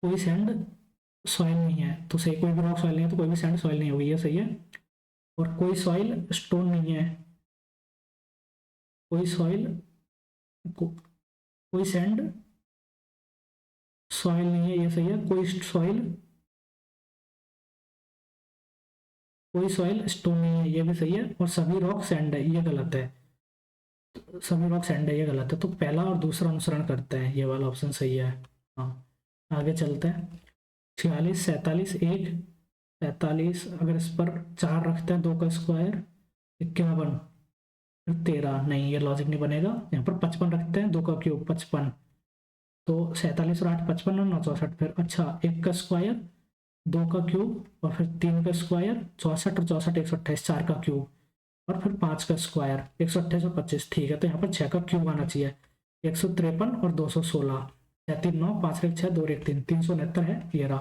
कोई सैंड सॉइल नहीं है, तो सही, कोई भी रॉक सॉइल नहीं है तो कोई भी सैंड सॉइल नहीं होगी, ये सही है। और कोई सॉइल स्टोन नहीं है, कोई सॉइल को, कोई सैंड सॉइल नहीं है, ये सही है। कोई सॉइल स्टोन नहीं है, ये भी सही है। और सभी रॉक सैंड है, ये गलत है। सभी रॉक सैंड है, ये गलत है। तो पहला और दूसरा अनुसरण करते हैं, ये वाला ऑप्शन सही है। हाँ आगे चलते हैं। 46, 47, 1, 47, अगर इस पर 4 रखते हैं, 2 का स्क्वायर 51, फिर 13, नहीं ये लॉजिक नहीं बनेगा। यहाँ पर 55 रखते हैं, 2 का क्यूब 55, तो 47 और 8 55 और 9 64। फिर अच्छा 1 का स्क्वायर, 2 का क्यूब और फिर 3 का स्क्वायर 64 और 64 128, 4 का क्यूब और फिर 5 का स्क्वायर 128 और 25। ठीक है, तो यहाँ पर 6 का क्यूब आना चाहिए, 153 और 216, 6 3 9 5 1 6 2 1 3, 369 है। ये रहा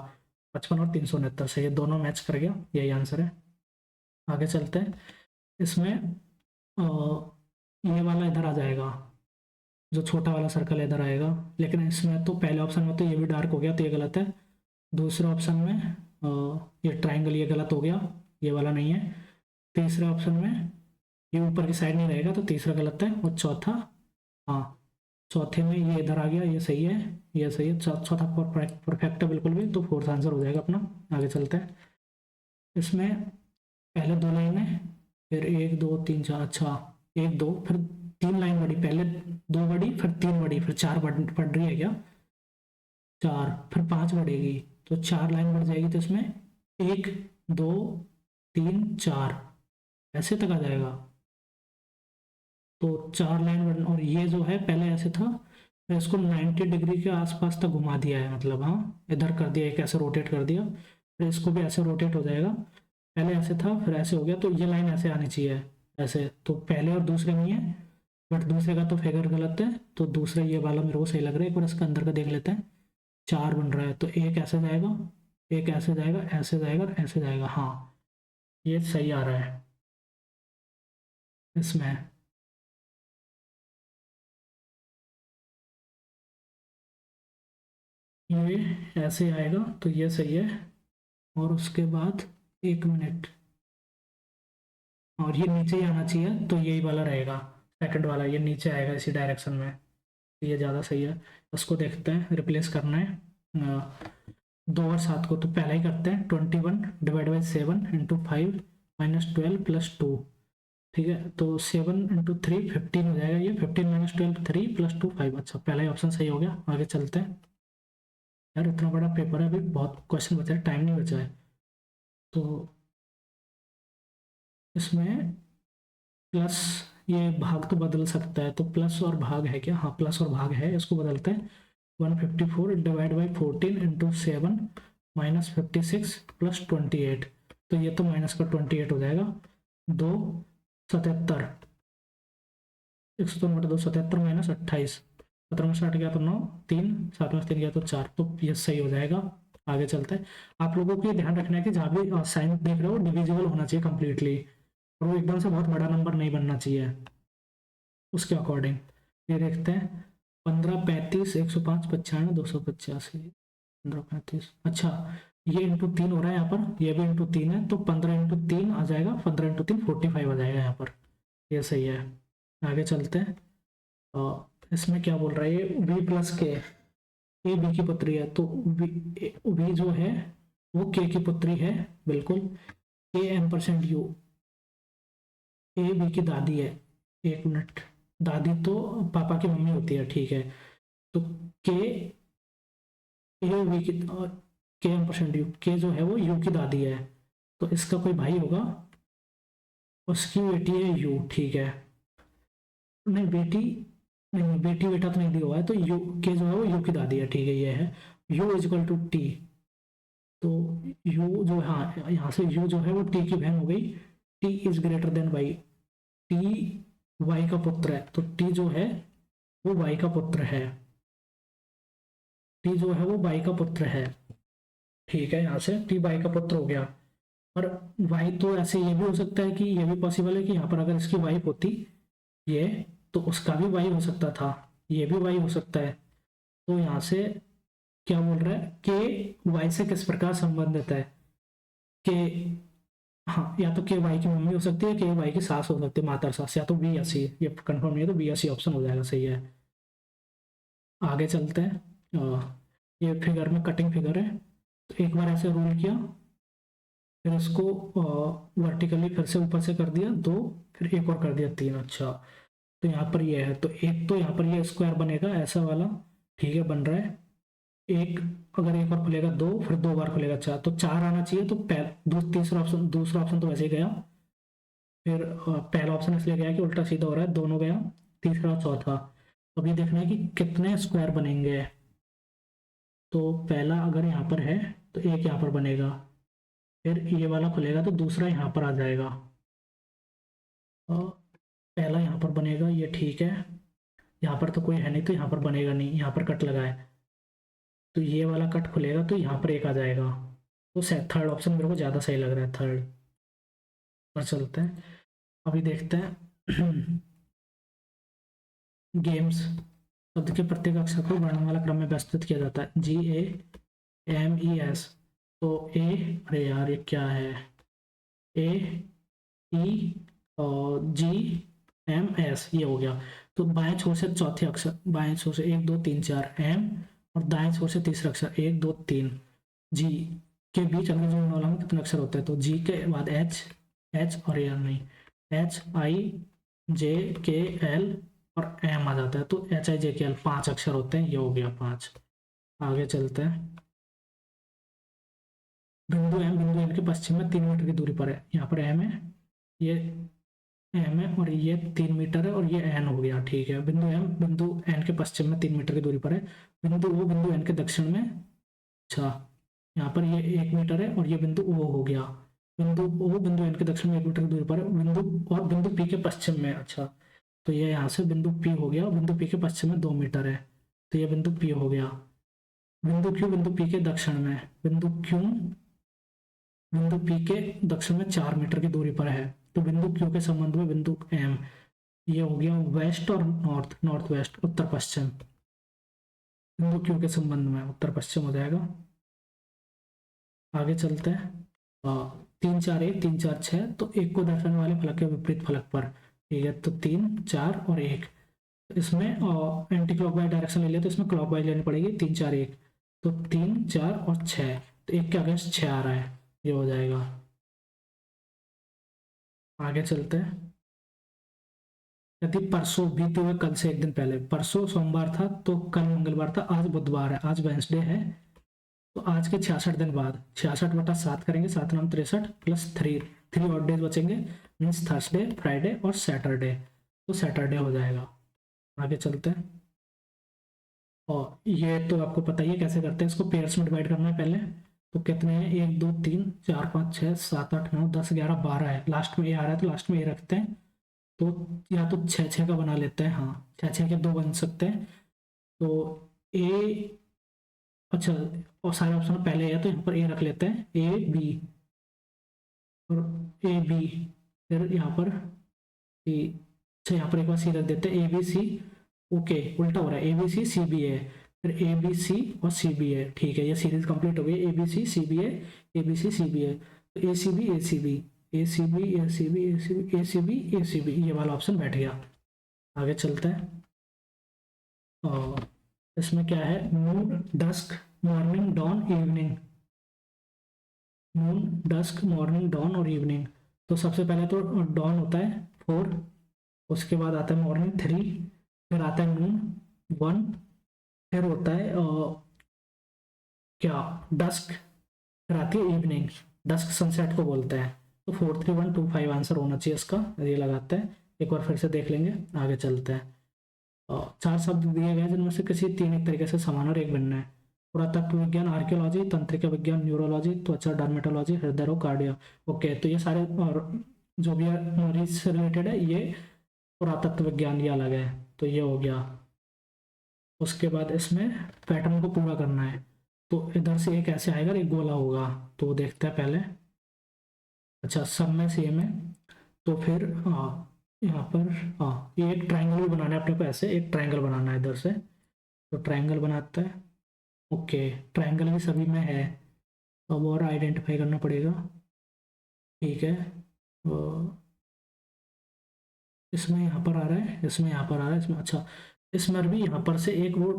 55 और 369 से, ये दोनों मैच कर गया, यही आंसर है। आगे चलते हैं। इसमें ये वाला इधर आ जाएगा, जो छोटा वाला सर्कल इधर आएगा। लेकिन इसमें तो पहले ऑप्शन में तो ये भी डार्क हो गया, तो ये गलत है। दूसरे ऑप्शन में ये ट्राइंगल, ये गलत हो गया, ये वाला नहीं है। तीसरे ऑप्शन में ये ऊपर की साइड नहीं रहेगा, तो तीसरा गलत है। और चौथा, हाँ चौथे में ये इधर आ गया, ये सही है, ये सही है। चौथा परफेक्ट है बिल्कुल भी, तो फोर्थ आंसर हो जाएगा अपना। आगे चलते हैं। इसमें पहले 2 लाइन है, फिर 1 2 3 4, अच्छा 1 2 फिर 3 लाइन बढ़ी, पहले 2 बढ़ी फिर 3 बढ़ी फिर 4 बढ़ रही है क्या, 4 फिर 5 बढ़ेगी, तो 4 लाइन बढ़ जाएगी। तो इसमें 1 2 3 4 ऐसे तक आ जाएगा। तो 4 लाइन बढ़, और ये जो है पहले ऐसे था, फिर इसको 90 डिग्री के आसपास तक घुमा दिया है, मतलब हाँ इधर कर दिया, एक ऐसे रोटेट कर दिया, फिर इसको भी ऐसे रोटेट हो जाएगा। पहले ऐसे था फिर ऐसे हो गया, तो ये लाइन ऐसे आनी चाहिए ऐसे। तो पहले और दूसरे नहीं है, बट दूसरे का तो फिगर गलत है, तो दूसरा ये वाला मेरे को सही लग रहा है। एक बार इसका अंदर का देख लेते हैं। 4 बन रहा है, तो एक ऐसे जाएगा, एक ऐसे जाएगा, ऐसे जाएगा और ऐसे जाएगा। हाँ ये सही आ रहा है इसमें। ये ऐसे आएगा, तो ये सही है। और उसके बाद 1 मिनट, और ये नीचे ही आना चाहिए, तो यही वाला रहेगा, सेकंड वाला ये नीचे आएगा इसी डायरेक्शन में, तो ये ज़्यादा सही है। उसको देखते हैं, रिप्लेस करना है 2 और 7 को, तो पहला ही करते हैं। 21 डिवाइड बाई 7 इंटू 5 -12 + 2। ठीक है, तो 7 इंटू 3 15 हो जाएगा, ये 15 - 12 3 + 2 5। अच्छा पहला ही ऑप्शन सही हो गया। आगे चलते हैं। यार इतना बड़ा पेपर है, अभी बहुत क्वेश्चन बचा है, टाइम नहीं बचा है। तो इसमें प्लस, ये भाग तो बदल सकता है, तो प्लस और भाग है क्या, हाँ प्लस और भाग है, इसको बदलते हैं। 154 डिवाइड बाई 14 इंटू 7 -56 + 28। तो ये तो माइनस का 28 हो जाएगा। 2 77, 102 - 2 77 - 28, 17 में 60 गया तो 9, 3 7 में 3 गया तो 4, तो ये सही हो जाएगा। आगे चलते हैं। आप लोगों को ये ध्यान रखना है कि जहाँ भी साइन देख रहे हो डिविजिबल होना चाहिए कम्प्लीटली, और वो एकदम से बहुत बड़ा नंबर नहीं बनना चाहिए। उसके अकॉर्डिंग ये देखते हैं 15, 35, 105, 95, 285, 15, 35, अच्छा ये इंटू 3 हो रहा है यहाँ पर, ये भी इंटू 3 है, तो 15 × 3 आ जाएगा, 15 × 3 45 आ जाएगा यहाँ पर, ये सही है। आगे चलते हैं। इसमें क्या बोल रहा है ये v प्लस के, ए बी की पुत्री है, तो v जो है वो k की पुत्री है, बिल्कुल। k m%u, ए बी की दादी है, एक मिनट, दादी तो पापा की मम्मी होती है, ठीक है। तो के ए बी की, के m%u, के जो है वो यू की दादी है, तो इसका कोई भाई होगा, उसकी बेटी है यू, ठीक है। नहीं बेटी, नहीं बेटी बेटा तो नहीं दिया हुआ है, तो यू के जो है वो यू की दादी है, ठीक है, ये है u इजक्वल टू टी। तो u जो, हाँ यहाँ से u जो है वो t की बहन हो गई, t is greater than y, t y का पुत्र है, तो t जो है वो y का पुत्र है, t जो है वो y का पुत्र है, ठीक है। यहाँ से t y का पुत्र हो गया। और y तो ऐसे ये भी हो सकता है कि ये भी पॉसिबल है कि यहाँ पर अगर इसकी वाइफ होती ये, तो उसका भी y हो सकता था, ये भी y हो सकता है। तो यहाँ से क्या बोल रहा है के वाई से किस प्रकार संबंधित है, के, हाँ या तो के वाई की मम्मी हो सकती है, के वाई की सास हो सकती है, मातर सास, या तो बी या सी, ये कंफर्म नहीं है तो बी या सी ऑप्शन हो जाएगा, सही है। आगे चलते हैं। ये फिगर में कटिंग फिगर है, तो एक बार ऐसे रोल किया, फिर इसको वर्टिकली फिर से ऊपर से कर दिया 2, फिर एक और कर दिया 3, अच्छा। तो यहाँ पर ये है, तो एक तो यहाँ पर ये स्क्वायर बनेगा ऐसा वाला, ठीक है, बन रहा है। एक, अगर एक और खुलेगा 2, फिर 2 बार खुलेगा 4, तो 4 आना चाहिए, तो दूसरा ऑप्शन तो वैसे ही गया। फिर पहला ऑप्शन इसलिए गया कि उल्टा सीधा हो रहा है, दोनों गया, तीसरा और चौथा। अब ये देखना है कि कितने स्क्वायर बनेंगे। तो पहला अगर यहाँ पर है तो एक यहाँ पर बनेगा, फिर ये वाला खुलेगा तो दूसरा यहाँ पर आ जाएगा, और पहला यहाँ पर बनेगा, ये ठीक है। यहाँ पर तो कोई है नहीं तो यहाँ पर बनेगा नहीं, यहाँ पर कट लगा है, तो ये वाला कट खुलेगा तो यहाँ पर एक आ जाएगा। तो थर्ड ऑप्शन मेरे को ज़्यादा सही लग रहा है, थर्ड पर चलते हैं। अभी देखते हैं गेम्स। शब्द के प्रत्येक अक्षर को वर्णमाला क्रम में व्यवस्थित किया जाता है, GAMES। तो ए, अरे यार ये क्या है, AEGMS, ये हो गया। तो बाएं छोर से चौथे अक्षर, बाएं छोर से 1 2 3 4 M, और दाएं छोर से तीसरा अक्षर 1 2 3 G के बीच अंग्रेजी वर्णमाला में कितने अक्षर होते हैं, तो G के बाद H और A नहीं, HIJKL और M आ जाता है, तो HIJKL 5 अक्षर होते हैं, ये हो गया 5। आगे चलते हैं। बिंदु M के पश्चिम में 3 मीटर की दूरी पर है, यहाँ पर M है, ये M है, और ये 3 मीटर है, और ये N हो गया, ठीक है। बिंदु M बिंदु N के पश्चिम में 3 मीटर की दूरी पर है, बिंदु O बिंदु N के दक्षिण में, अच्छा यहाँ पर ये 1 मीटर है, और ये बिंदु O हो गया। बिंदु O बिंदु N के दक्षिण में 1 मीटर की दूरी पर है, बिंदु, और बिंदु P के पश्चिम में, अच्छा तो ये यहाँ से बिंदु P हो गया, बिंदु P के पश्चिम में 2 मीटर है, तो ये बिंदु P हो गया। बिंदु Q बिंदु P के दक्षिण में, बिंदु Q बिंदु P के दक्षिण में 4 मीटर की दूरी पर है, तो बिंदु Q के संबंध में बिंदु M, ये हो गया वेस्ट और नॉर्थ, नॉर्थ वेस्ट, उत्तर पश्चिम। बिंदु Q के संबंध में उत्तर पश्चिम हो जाएगा। आगे चलते हैं। 3 4 1 3 4 6, तो एक को दर्शाने वाले फलक के विपरीत फलक पर, ठीक है, तो 3 4 और 1, इसमें एंटी क्लॉकवाइज डायरेक्शन ले लिया, तो इसमें क्लॉकवाइज लेनी पड़ेगी, 3 4 1, तो 3 4 और 6, तो 1 के अगेंस्ट 6 आ रहा है, ये हो जाएगा। आगे चलते हैं। यदि परसों बीते हुए कल से एक दिन पहले, परसों सोमवार था तो कल मंगलवार था, आज बुधवार है, आज वेंसडे है, तो आज के 66 दिन बाद 66/7 करेंगे, 7 नाम 63 प्लस 3 और डेज बचेंगे, मीन्स थर्सडे, फ्राइडे और सैटरडे, तो सैटरडे हो जाएगा। आगे चलते हैं। और ये तो आपको पता ही है कैसे करते हैं, इसको पेयर्स में डिवाइड करना है पहले, तो कितने हैं, 1 2 3 4 5 6 7 8 9 10 11 12 है, लास्ट में ए आ रहा है तो लास्ट में ए रखते हैं, तो या तो 6 6 का बना लेते हैं, हाँ 6 6 के 2 बन सकते हैं, तो ए, अच्छा, और सारे ऑप्शन पहले है तो यहाँ पर ए रख लेते हैं, ए बी, और ए बी, फिर यहाँ पर सी, अच्छा यहाँ पर एक बार सी रख देते हैं, ए बी सी, ओके उल्टा हो रहा है, ए बी सी सी बी ए, फिर ए बी सी और सी बी ए, ठीक है ये सीरीज कंप्लीट हो गई, A B C C B A B C C B A, A C B A C B A C B A C B A C B A C B A C B, ये वाला option बैठ गया। आगे चलते हैं, और इसमें क्या है, नून डस्क मॉर्निंग डॉन इवनिंग, नून डस्क मॉर्निंग डॉन और इवनिंग। तो सबसे पहले तो डॉन होता है 4, उसके बाद आता है मॉर्निंग 3, फिर आता है नून 1, फिर होता है क्या डस्क, फिर आती है इवनिंग, डस्क सनसेट को बोलते हैं। तो 4 3 1 2 5 आंसर होना चाहिए इसका, ये लगाते हैं, एक बार फिर से देख लेंगे, आगे चलते हैं। 4 शब्द दिए गए जिनमें से किसी 3 एक तरीके से समान और एक भिन्न है। पुरातत्व विज्ञान, आर्कियोलॉजी, तंत्रिका विज्ञान, न्यूरोलॉजी, त्वचा डर्मेटोलॉजी, हृदय रोग, कार्डियो। ओके, तो ये सारे और जो भी मरीज से रिलेटेड है ये पुरातत्व विज्ञान, ये अलग है, तो ये हो गया। उसके बाद इसमें पैटर्न को पूरा करना है, तो इधर से एक ऐसे आएगा, एक गोला होगा, तो देखते हैं पहले। अच्छा सब में सेम है, तो फिर यहाँ पर ये एक ट्रायंगल भी बनाना है अपने को, ऐसे एक ट्रायंगल बनाना है इधर से, तो ट्रायंगल बनाते हैं। ओके ट्रायंगल भी सभी में है, अब और आइडेंटिफाई करना पड़ेगा, ठीक है। इसमें यहाँ पर आ रहा है, इसमें यहाँ पर आ रहा है, इसमें अच्छा, इसमें भी यहाँ पर से एक वो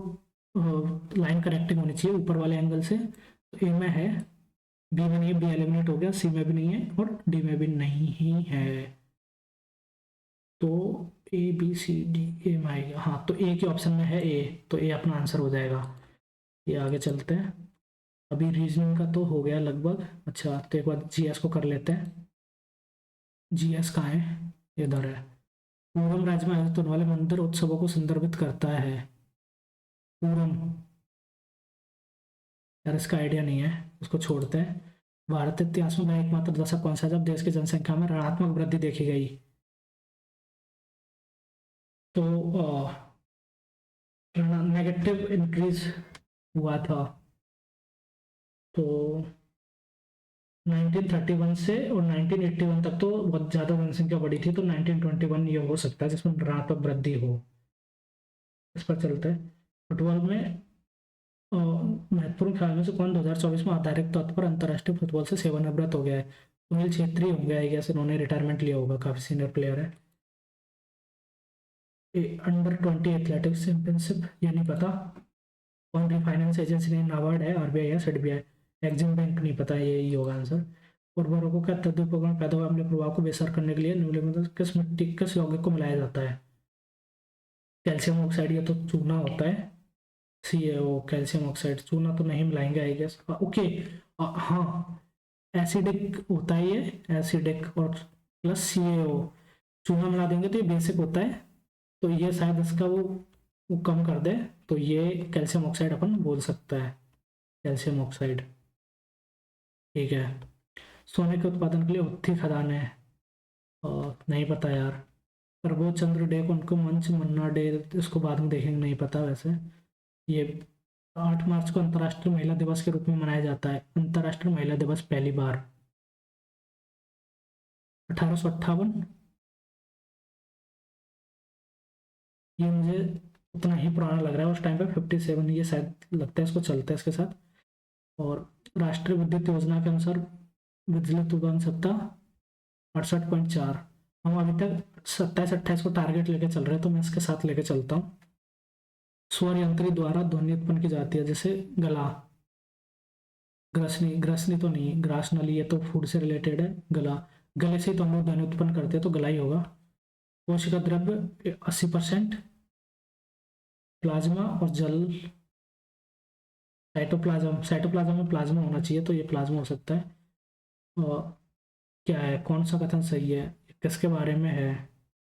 लाइन कनेक्टिंग होनी चाहिए ऊपर वाले एंगल से, तो ए में है, बी में नहीं है, बी एलिमिनेट हो गया, सी में भी नहीं है और डी में भी नहीं ही है, तो ए बी सी डी ए में आएगा, हाँ तो ए के ऑप्शन में है ए, तो ए अपना आंसर हो जाएगा। ये आगे चलते हैं, अभी रीजनिंग का तो हो गया लगभग। अच्छा तो एक बार जीएस को कर लेते हैं, जीएस कहाँ है, इधर है। पूरम राज्य में आयोजित होने वाले मंदिर उत्सवों को संदर्भित करता है, पूरम, यार इसका आइडिया नहीं है, उसको छोड़ते हैं। भारत इतिहास में एकमात्र दशक कौन सा जब देश की जनसंख्या में ऋणात्मक वृद्धि देखी गई, तो नेगेटिव इंक्रीज हुआ था, तो 1931 से और 1981 तक तो बहुत ज़्यादा जनसंख्या बढ़ी थी, तो 1921 ये हो सकता है जिसमें ऋणात्मक वृद्धि हो। इस पर चलते हैं, फुटबॉल में महत्वपूर्ण खिलाड़ियों से कौन 2024 में आधारित तौर पर अंतर्राष्ट्रीय फुटबॉल से सेवानिवृत्त हो गया है, सुनील छेत्री हो गया है, इन्होंने रिटायरमेंट लिया होगा, काफ़ी सीनियर प्लेयर है। अंडर 20 एथलेटिक्स चैंपियनशिप, ये नहीं पता, कौन सी फाइनेंस एजेंसी नहीं, नाबार्ड है, आरबीआई है, सेडबीआई, एक्सिम बैंक नहीं पता, ये ही होगा आंसर। उर्वरकों का अत्यधिक उपयोग पैदावार अम्लीय प्रभाव को बेसर करने के लिए निम्नलिखित किस मिट्टी किस यौगिक को मिलाया जाता है, कैल्शियम ऑक्साइड, ये तो चूना होता है, CaO कैल्शियम ऑक्साइड, चूना तो नहीं मिलाएंगे आई गेस, ओके हाँ एसिडिक होता है ये, एसिडिक और प्लस CaO, चूना मिला देंगे तो ये बेसिक होता है, तो ये शायद इसका वो कम कर दे, तो ये कैल्शियम ऑक्साइड अपन बोल सकता है, कैल्शियम ऑक्साइड, ठीक है। सोने के उत्पादन के लिए उत्थी खदान है, और नहीं पता यार, प्रबोध चंद्र डे को उनको मंच मन्ना डे, इसको बाद में देखेंगे, नहीं पता वैसे। ये 8 मार्च को अंतर्राष्ट्रीय महिला दिवस के रूप में मनाया जाता है, अंतर्राष्ट्रीय महिला दिवस पहली बार 1858, ये मुझे उतना ही पुराना लग रहा है, उस टाइम पे 57 ये शायद लगता है, इसको चलता है इसके साथ। और राष्ट्रीय विद्युत योजना के अनुसार बिजली उत्पादन सप्ताह 68.4, हम अभी तक 27-28 को टारगेट लेके चल रहे हैं, तो मैं इसके साथ लेके चलता हूँ। स्वर यंत्री द्वारा ध्वनि उत्पन्न की जाती है, जैसे गला, ग्रसनी, ग्रसनी तो नहीं, ग्रास नली, ये तो फूड से रिलेटेड है, गला, गले से तो हम लोग ध्वनि उत्पन्न करते हैं, तो गला ही होगा। कोशिका द्रव्य 80%, प्लाज्मा और जल, साइटोप्लाज्म, साइटोप्लाज्म में प्लाज्मा होना चाहिए, तो ये प्लाज्मा हो सकता है। और क्या है, कौन सा कथन सही है, किसके बारे में है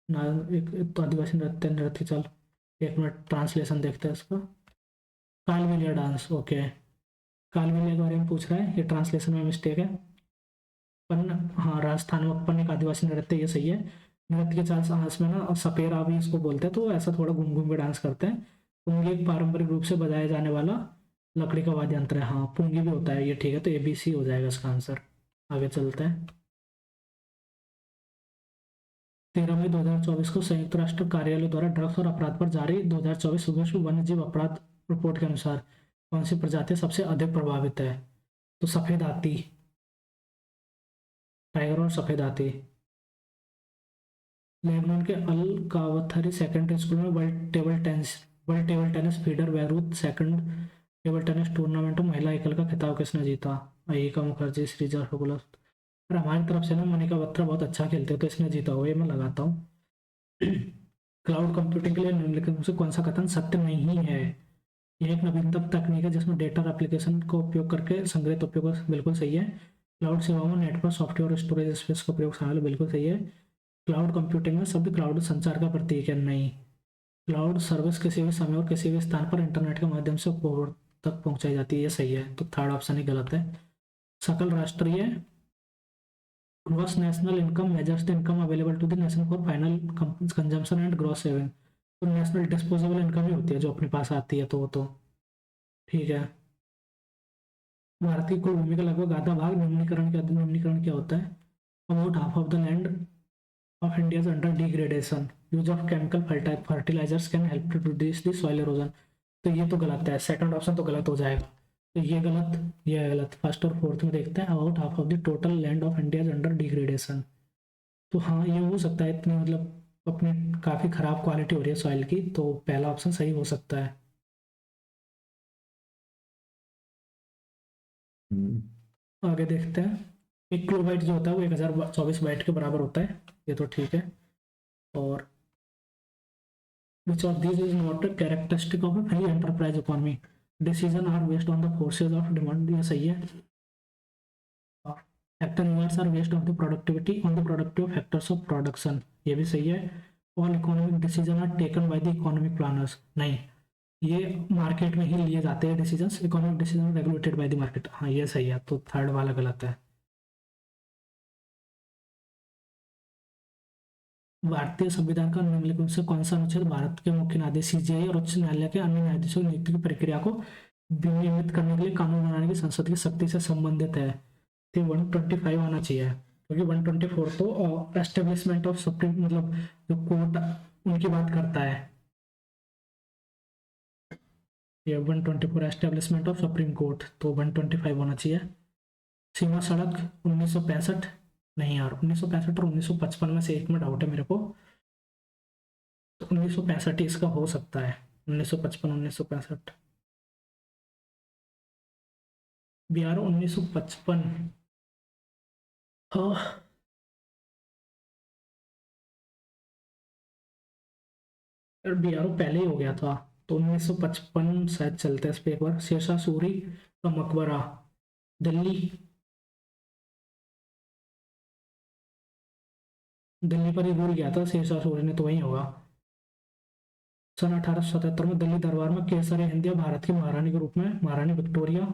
ना, एक तो आदिवासी नृत्य, नृत्य, चल 1 मिनट ट्रांसलेशन देखते हैं इसका, कालबेलिया डांस, ओके कालबेलिया के बारे में पूछ रहा है, ये ट्रांसलेशन में मिस्टेक है, पन हाँ राजस्थान में पन एक आदिवासी नृत्य, ये सही है। नृत्य के चाल साहस में ना सपेरा भी इसको बोलते हैं, तो ऐसा थोड़ा घूम घूम के डांस करते हैं। पुंगी एक पारंपरिक रूप से बजाया जाने वाला लकड़ी का वाद्य यंत्र है, हाँ पुंगी भी होता है, ये ठीक है, तो ABC हो जाएगा इसका आंसर। आगे चलते हैं, 13 मई 2024 को संयुक्त राष्ट्र कार्यालय द्वारा ड्रग्स और अपराध पर जारी 2024 विश्व वन्यजीव अपराध रिपोर्ट के अनुसार कौन सी प्रजाति सबसे अधिक प्रभावित है? तो सफेद हाथी, टाइगर और सफेद हाथी। लेबनान के अल कावथरी सेकेंडरी स्कूल में world table tennis feeder Beirut second table tennis tournament में महिला एकल का खिताब किसने जीता? अयिका मुखर्जी, श्रीजा शुक्ला। और हमारी तरफ से ना मनिका बत्रा बहुत अच्छा खेलते हो तो इसने जीता हुआ, ये मैं लगाता हूँ। क्लाउड कंप्यूटिंग के लिए निम्नलिखित में से कौन सा कथन सत्य नहीं है? यह एक नवीनतम तकनीक है जिसमें डेटा एप्लीकेशन को उपयोग करके संग्रहित उपयोग बिल्कुल सही है। क्लाउड सेवाओं में नेटवर्क सॉफ्टवेयर और स्टोरेज स्पेस का प्रयोग शामिल है, बिल्कुल सही है। क्लाउड कंप्यूटिंग में शब्द क्लाउड संचार का प्रतीक है, नहीं। क्लाउड सर्विस किसी भी समय और किसी भी स्थान पर इंटरनेट के माध्यम से उपभोक्ता तक पहुंचाई जाती है, ये सही है। तो थर्ड ऑप्शन ही गलत है। सकल राष्ट्रीय gross national income measures the income available to the nation for final consumption and gross saving. तो नेशनल डिस्पोजेबल इनकम ही होती है जो अपने पास आती है, तो वो तो ठीक है। भारतीय कुल भूमि का लगभग आधा भाग निम्नीकरण क्या होता है? About half of the land of India is under degradation, use of chemical fertilisers can help to reduce the soil erosion. तो ये तो गलत है, सेकंड ऑप्शन तो गलत हो जाएगा। तो ये गलत, ये गलत। फर्स्ट और फोर्थ में देखते हैं। About half of the total land of India is under degradation. तो हाँ, ये हो सकता है, इतनी मतलब अपनी काफ़ी ख़राब क्वालिटी हो रही है सॉइल की, तो पहला ऑप्शन सही हो सकता है। आगे देखते हैं। एक किलोबाइट जो होता है वो 1024 बाइट के बराबर होता है, ये तो ठीक है। और which of this is not a characteristic of a free enterprise economy? Decision are based on the forces of demand, ये सही है। Factor units are based on the productivity on the productive factors of production, ये भी सही है। All economic decision are taken by the economic planners, नहीं, ये market में ही लिए जाते हैं decisions. Economic decision regulated by the market, हाँ ये सही है। तो थर्ड वाला गलत है। भारतीय संविधान का निम्नलिखित से कौन सा अनुच्छेद भारत के मुख्य न्यायाधीश सीजेआई और उच्च न्यायालय के अन्य न्यायाधीशों की नियुक्ति की प्रक्रिया को विनियमित करने के लिए कानून बनाने की संसद की शक्ति से संबंधित है? तो 125 आना चाहिए, क्योंकि 124 तो एस्टेब्लिशमेंट ऑफ सुप्रीम, मतलब जो कोर्ट उनकी बात करता है। ये 124 एस्टेब्लिशमेंट ऑफ सुप्रीम कोर्ट, तो 125 होना चाहिए। सीमा सड़क 1965, नहीं यार 1965 और 1955 में से एक में डाउट है मेरे को, तो 1965 ही इसका हो सकता है। 1955 1965 बिहार 1955। बिहार पहले ही हो गया था, तो 1955 शायद चलता है इस पे एक बार। शेरशाह सूरी का मकबरा दिल्ली, दिल्ली पर ही रूल किया था शेरशाह सूरी ने, तो वही होगा। सन 1877 में दिल्ली दरबार में केसर हिंद भारत की महारानी के रूप में महारानी विक्टोरिया,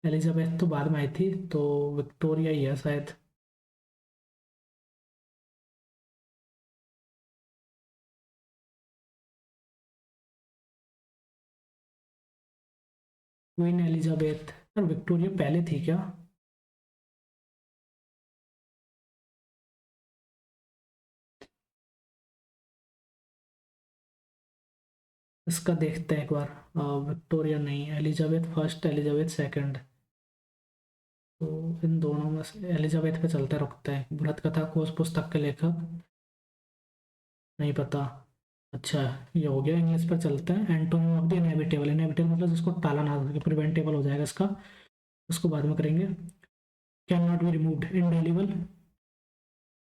एलिजाबेथ तो बाद में आई थी, तो विक्टोरिया ही है शायद। क्वीन एलिजाबेथ, और विक्टोरिया पहले थी क्या? इसका देखते हैं एक बार। विक्टोरिया नहीं, एलिजाबेथ फर्स्ट एलिजाबेथ सेकंड, तो इन दोनों में से एलिजाबेथ पे चलते रुकते हैं। बृहत कथा कोश पुस्तक के लेखक, नहीं पता। अच्छा, ये हो गया। इंग्लिश पर चलते हैं। Antonym of the inevitable, inevitable मतलब जिसको टाला ना सके, प्रिवेंटेबल हो जाएगा इसका, उसको बाद में करेंगे। Can not be removed, indelible,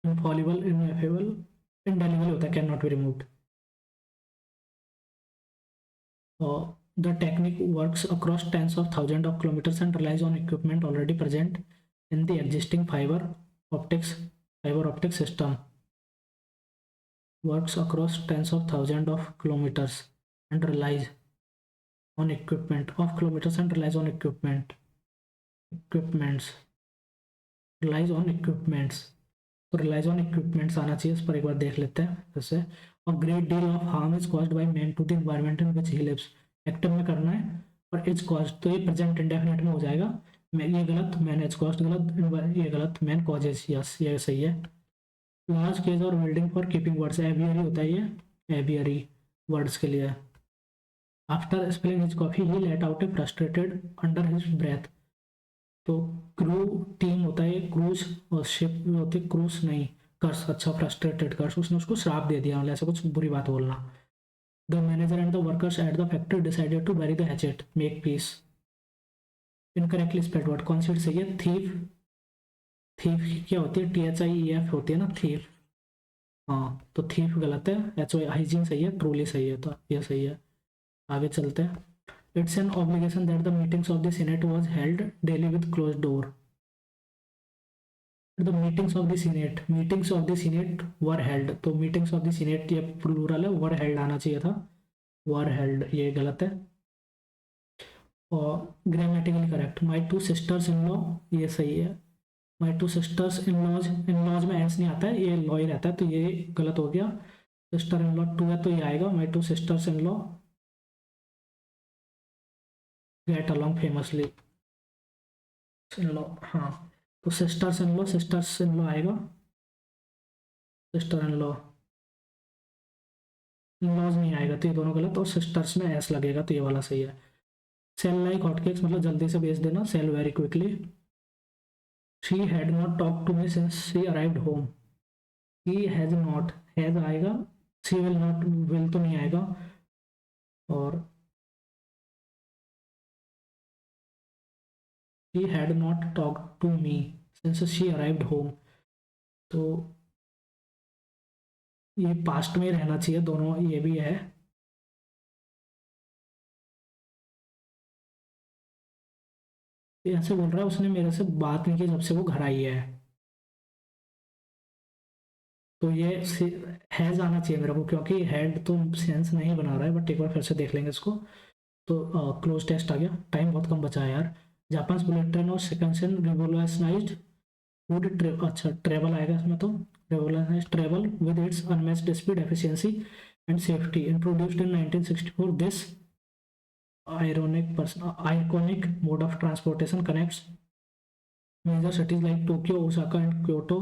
Infallible, ineffable, indelible होता है can not be removed. The technique works across tens of thousands of kilometers and relies on equipment already present in the existing fiber optic system. Works across tens of thousands of kilometers and relies on equipments relies on equipments, तो relies on equipments आना चाहिए। इस पर एक बार देख लेते हैं जैसे। और great deal of harm is caused by man to the environment in which he lives, active में करना है। और इज कॉज्ड, तो ये प्रेजेंट इंडेफिनिट में हो जाएगा। ये गलत, मैनेज कॉस्ट गलत, ये गलत, मैन कॉजेज, यस ये सही है। लार्ज केज और building for keeping words, aviary होता है ये, एवियरी वर्ड्स के लिए। आफ्टर स्पेलिंग हिज कॉफी ही लेट आउट ए फ्रस्ट्रेटेड अंडर हिज ब्रेथ। तो क्रू टीम होता है, क्रूज और शिप में होती है क्रूज नहीं, कर्स, अच्छा फ्रस्ट्रेटेड कर्स, उसने उसको श्राप दे दिया, मतलब ऐसा कुछ बुरी बात बोलना। The manager and the workers at the factory decided to bury the hatchet, make peace. Incorrectly spelled word, कौन सी सही है? थीफ, थीफ क्या होती है? THIEF होती है ना, थीफ। हाँ तो थीफ गलत है, हाइजीन सही है, ट्रूली सही है, तो ये सही है। आगे चलते हैं। It's an obligation that the meetings of the senate was held daily with close door. The meetings of the senate, meetings of the senate were held, तो मीटिंग्स ऑफ द सीनेट ये प्लूरल है, were held आना चाहिए था, were held ये गलत है। और grammatically correct, my two sisters in law, ये सही है। माई टू सिस्टर्स इन लॉज में एस नहीं आता है, ये लॉ ही रहता है, तो ये गलत हो गया। सिस्टर इन लॉ टू है तो ये आएगा, my two sisters in law get along famously, in law, हाँ तो सिस्टर्स इन लॉ आएगा, sister in law, in laws नहीं आएगा, तो ये दोनों गलत, और सिस्टर्स में एस लगेगा, तो ये वाला सही है। सेल लाइक हॉटकेक्स मतलब जल्दी से बेच देना, sell very quickly. She had not talk to me since she arrived home, he has not, has आएगा, शी विल नॉट, विल तो नहीं आएगा, और he had not talked to me since she arrived home, तो ये past में रहना चाहिए दोनों, ये भी है। ये ऐसे बोल रहा है उसने मेरे से बात नहीं की जब से वो घर आई है, तो ये हैज आना चाहिए मेरे को, क्योंकि हेड तो सेंस नहीं बना रहा है, बट एक बार फिर से देख लेंगे इसको। तो क्लोज टेस्ट आ गया, टाइम बहुत कम बचा है यार। जापान बुलेट ट्रेन और सेकंड इन रिवोल्यूशनाइज्ड फूड अच्छा ट्रेवल आएगा इसमें, तो revolutionized travel with its unmatched speed efficiency and safety introduced in 1964, this iconic mode of transportation connects major cities like Tokyo, Osaka, and Kyoto,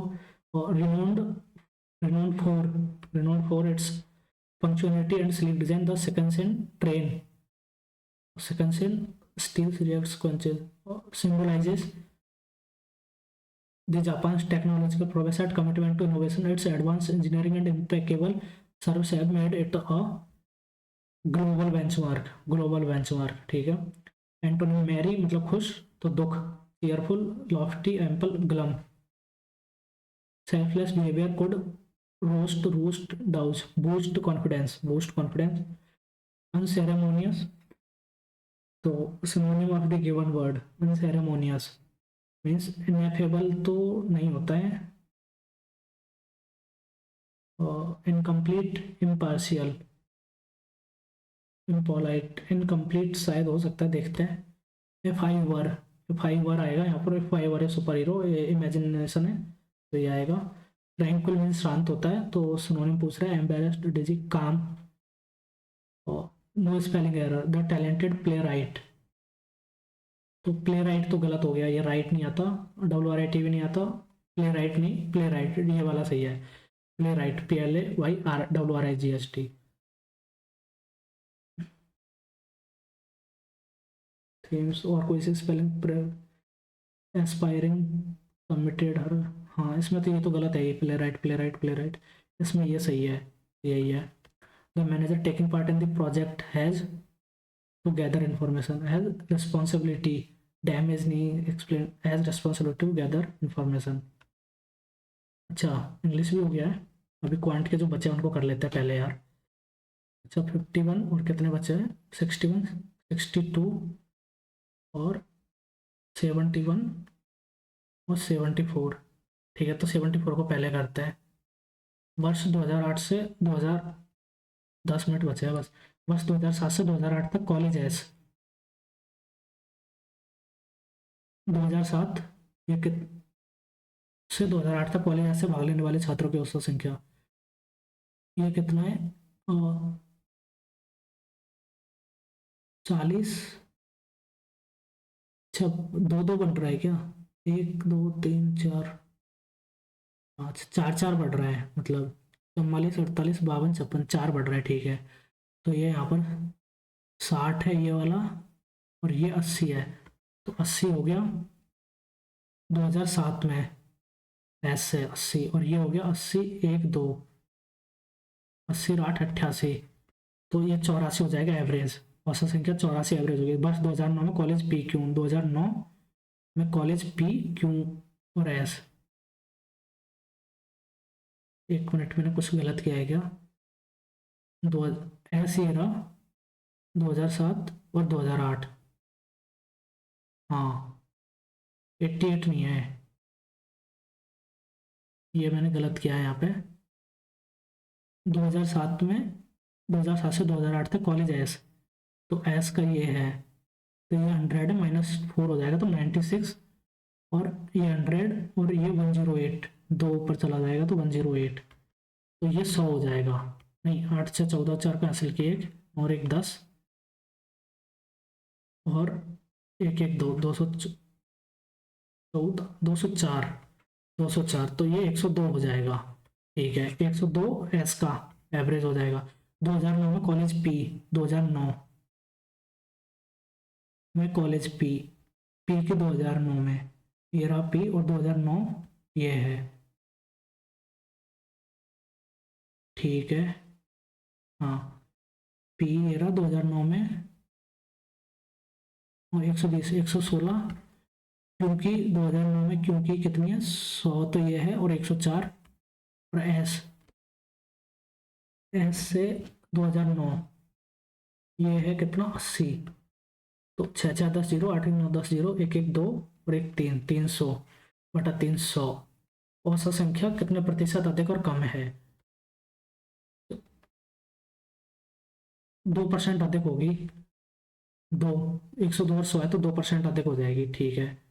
renowned for renowned for its punctuality and sleek design. The Shinkansen train, Shinkansen steel reacts symbolizes the Japan's technological progress and commitment to innovation. Its advanced engineering and impeccable service have made it a global benchmark, ठीक है। Antonym merry मतलब खुश, तो दुख, cheerful, lofty, ample, glum. Selfless behaviour could roost douse, boost confidence. Unceremonious, तो synonym of the given word unceremonious means ineffable तो नहीं होता है, इनकम्प्लीट, इम्पार्शियल, इम्पोलाइट, इनकम्प्लीट शायद हो सकता है, देखते हैं। इफ आई वर आएगा यहाँ पर, if I were A super hero, imagination है, तो ये आएगा। ट्रैंक्विल मीन्स शांत होता है, तो सिनोनिम पूछ रहा है, एम्बेरेस्ड, डिजी, काम। और no spelling error, the talented playwright, तो प्ले राइट तो गलत हो गया, ये राइट नहीं आता, WRIT भी नहीं आता, प्ले राइट नहीं, प्ले राइट ये वाला सही है, प्ले राइट, PLAYRWRIGHT। थीम्स और कोई सी स्पेलिंग, एस्पायरिंग, कमिटेड, हर, हाँ इसमें तो ये तो गलत है, ये प्ले राइट, इसमें ये सही है, यही है। The manager taking part in the project has to gather information, has responsibility, damage नहीं explain, has responsibility to gather information. अच्छा इंग्लिश भी हो गया है, अभी क्वांट के जो बच्चे हैं उनको कर लेते हैं पहले यार। अच्छा 51 और कितने बचे हैं? 61, 62 और 71 और 74, ठीक है तो 74 को पहले करते हैं। वर्ष 2008 से 2010 मिनट बचे हैं बस। वर्ष 2007 से 2008 तक कॉलेज एस, 2007 ये से 2008 तक कॉलेज एस से भाग लेने वाले छात्रों की औसत संख्या, ये कितना है? 40, अच्छा, दो दो बन रहा है क्या? 1 2 3 4 5, चार चार बढ़ रहा है, मतलब 44 48 52 56 चार बढ़ रहा है, ठीक है। तो ये यहाँ पर 60 है ये वाला, और ये 80 है, तो 80 हो गया 2007 में, ऐसे 80, और ये हो गया 80 1 2, 80 8 88, तो ये 84 हो जाएगा एवरेज। औसत संख्या 84 एवरेज होगी। बस 2009 में कॉलेज पी क्यों, 2009 में कॉलेज पी क्यों और एस। एक मिनट, मैंने कुछ गलत किया है क्या? दो एस ये रहा 2007 और 2008, हाँ 88 नहीं है, ये मैंने गलत किया है यहाँ पे। 2007 में, 2007 से 2008 तक कॉलेज एस, तो एस का ये है, तो ये 100 -4 हो जाएगा, तो 96, और ये 100 और ये 108, दो ऊपर चला जाएगा तो 108, तो ये 100 हो जाएगा। नहीं, 8 से 14 4 का हासिल किए, एक और एक 10, और एक एक दो, 214, 204, 204, तो ये 102 हो जाएगा। ठीक है, 102 एस का एवरेज हो जाएगा। 2009 में कॉलेज पी, 2009 में कॉलेज पी, पी की 2009 में, ये रहा पी, और 2009 ये है, ठीक है। हाँ, पी ये रहा 2009 में, और 120 116, क्योंकि 2009 में क्योंकि कितनी है 100, तो ये है, और 104, और एस, एस से 2009 ये है कितना 80, तो 6 4 10 0, 8 9 10 0, 1 1 2 और एक 3, 300 बटा 300। औसत संख्या कितने प्रतिशत अधिक और कम है? 2% अधिक होगी, दो, 102 और 100 है, तो 2% अधिक हो जाएगी, ठीक है।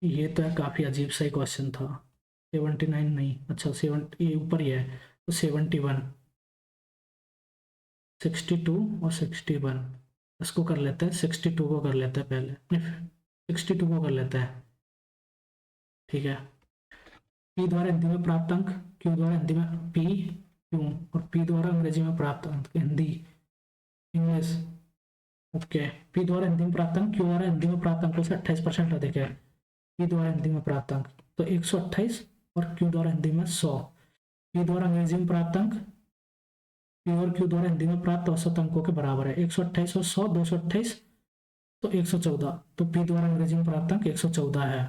ये तो है, काफी अजीब सा ही क्वेश्चन था। 79 नहीं, अच्छा 70, ये ऊपर ही है, तो 71, 62 और 61, इसको कर लेते हैं, 62 को कर लेते हैं पहले, 62 को कर लेते हैं, ठीक है। पी द्वारा हिंदी में प्राप्त अंक, क्यू द्वारा हिंदी में पी क्यू, और पी द्वारा अंग्रेजी में प्राप्त अंक, हिंदी इंग्लिश, ओके। पी द्वारा हिंदी में प्राप्त अंक क्यू द्वारा हिंदी में प्राप्त अंकों से 28% अधिक है। पी द्वारा हिंदी में प्राप्त अंक तो 128, और क्यू द्वारा हिंदी में 100। पी द्वारा अंग्रेजी में प्राप्त अंक पी और क्यू द्वारा हिंदी में प्राप्त औसत अंकों के बराबर है। 128 और 100, 228, तो 114, तो पी द्वारा अंग्रेजी में प्राप्त अंक 114 है।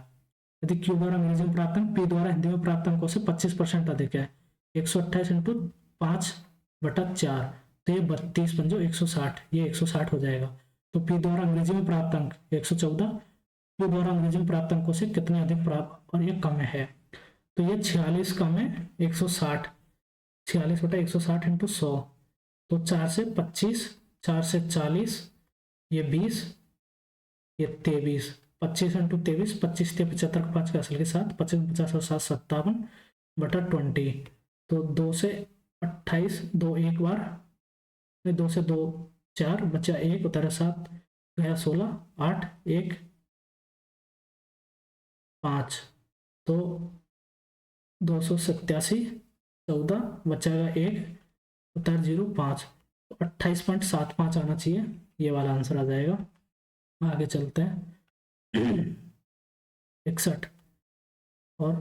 यदि क्यू द्वारा अंग्रेजी में प्राप्त अंक पी द्वारा हिंदी में प्राप्त अंकों से 25% अधिक है, 128 इंटू 5/4, तो ये 32 पंजो 160, ये 160 हो जाएगा। तो पी द्वारा अंग्रेजी में प्राप्त अंक 114, क्यू द्वारा अंग्रेजी में प्राप्त अंकों से कितने अधिक प्राप्त और ये कम है, तो ये 46 कम है 160, 46/160 इंटू 100, तो 4 से 25, 4 से 40, ये 20, ये 23, 25 इंटू 23, 25 से 75, 5 का असल के साथ 25 50 और 7 57/20, तो 2 से 28, 2 एक बार, 2 से 2 4, बचा 1, उतारा 7, गया 16, 8 1 5, तो 287, 14 बचाएगा 1, उतार 0 5, तो 28.75 आना चाहिए, ये वाला आंसर आ जाएगा। आगे चलते हैं 61 और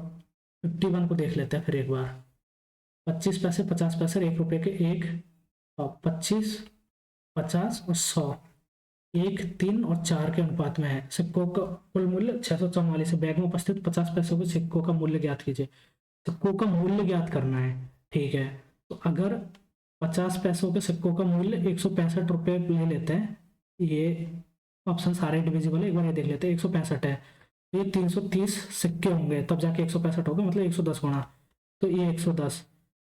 51 को देख लेते हैं फिर एक बार। 25 पैसे 50 पैसे 1 रुपए के एक, 25 50 और 100 1 3 और 4 के अनुपात में है। सिक्कों का कुल मूल्य 644 है। बैग में उपस्थित 50 पैसों के सिक्कों का मूल्य ज्ञात कीजिए। सिक्कों का मूल्य ज्ञात करना है, ठीक है। तो अगर 50 पैसों के सिक्कों का मूल्य 165 रुपये ले लेते हैं, ये ऑप्शन सारे डिविजिबल है, एक बार ये देख लेते हैं। 165 है, ये 330 सिक्के होंगे तब जाके 165 होगा, मतलब 110 गुणा, तो ये 110,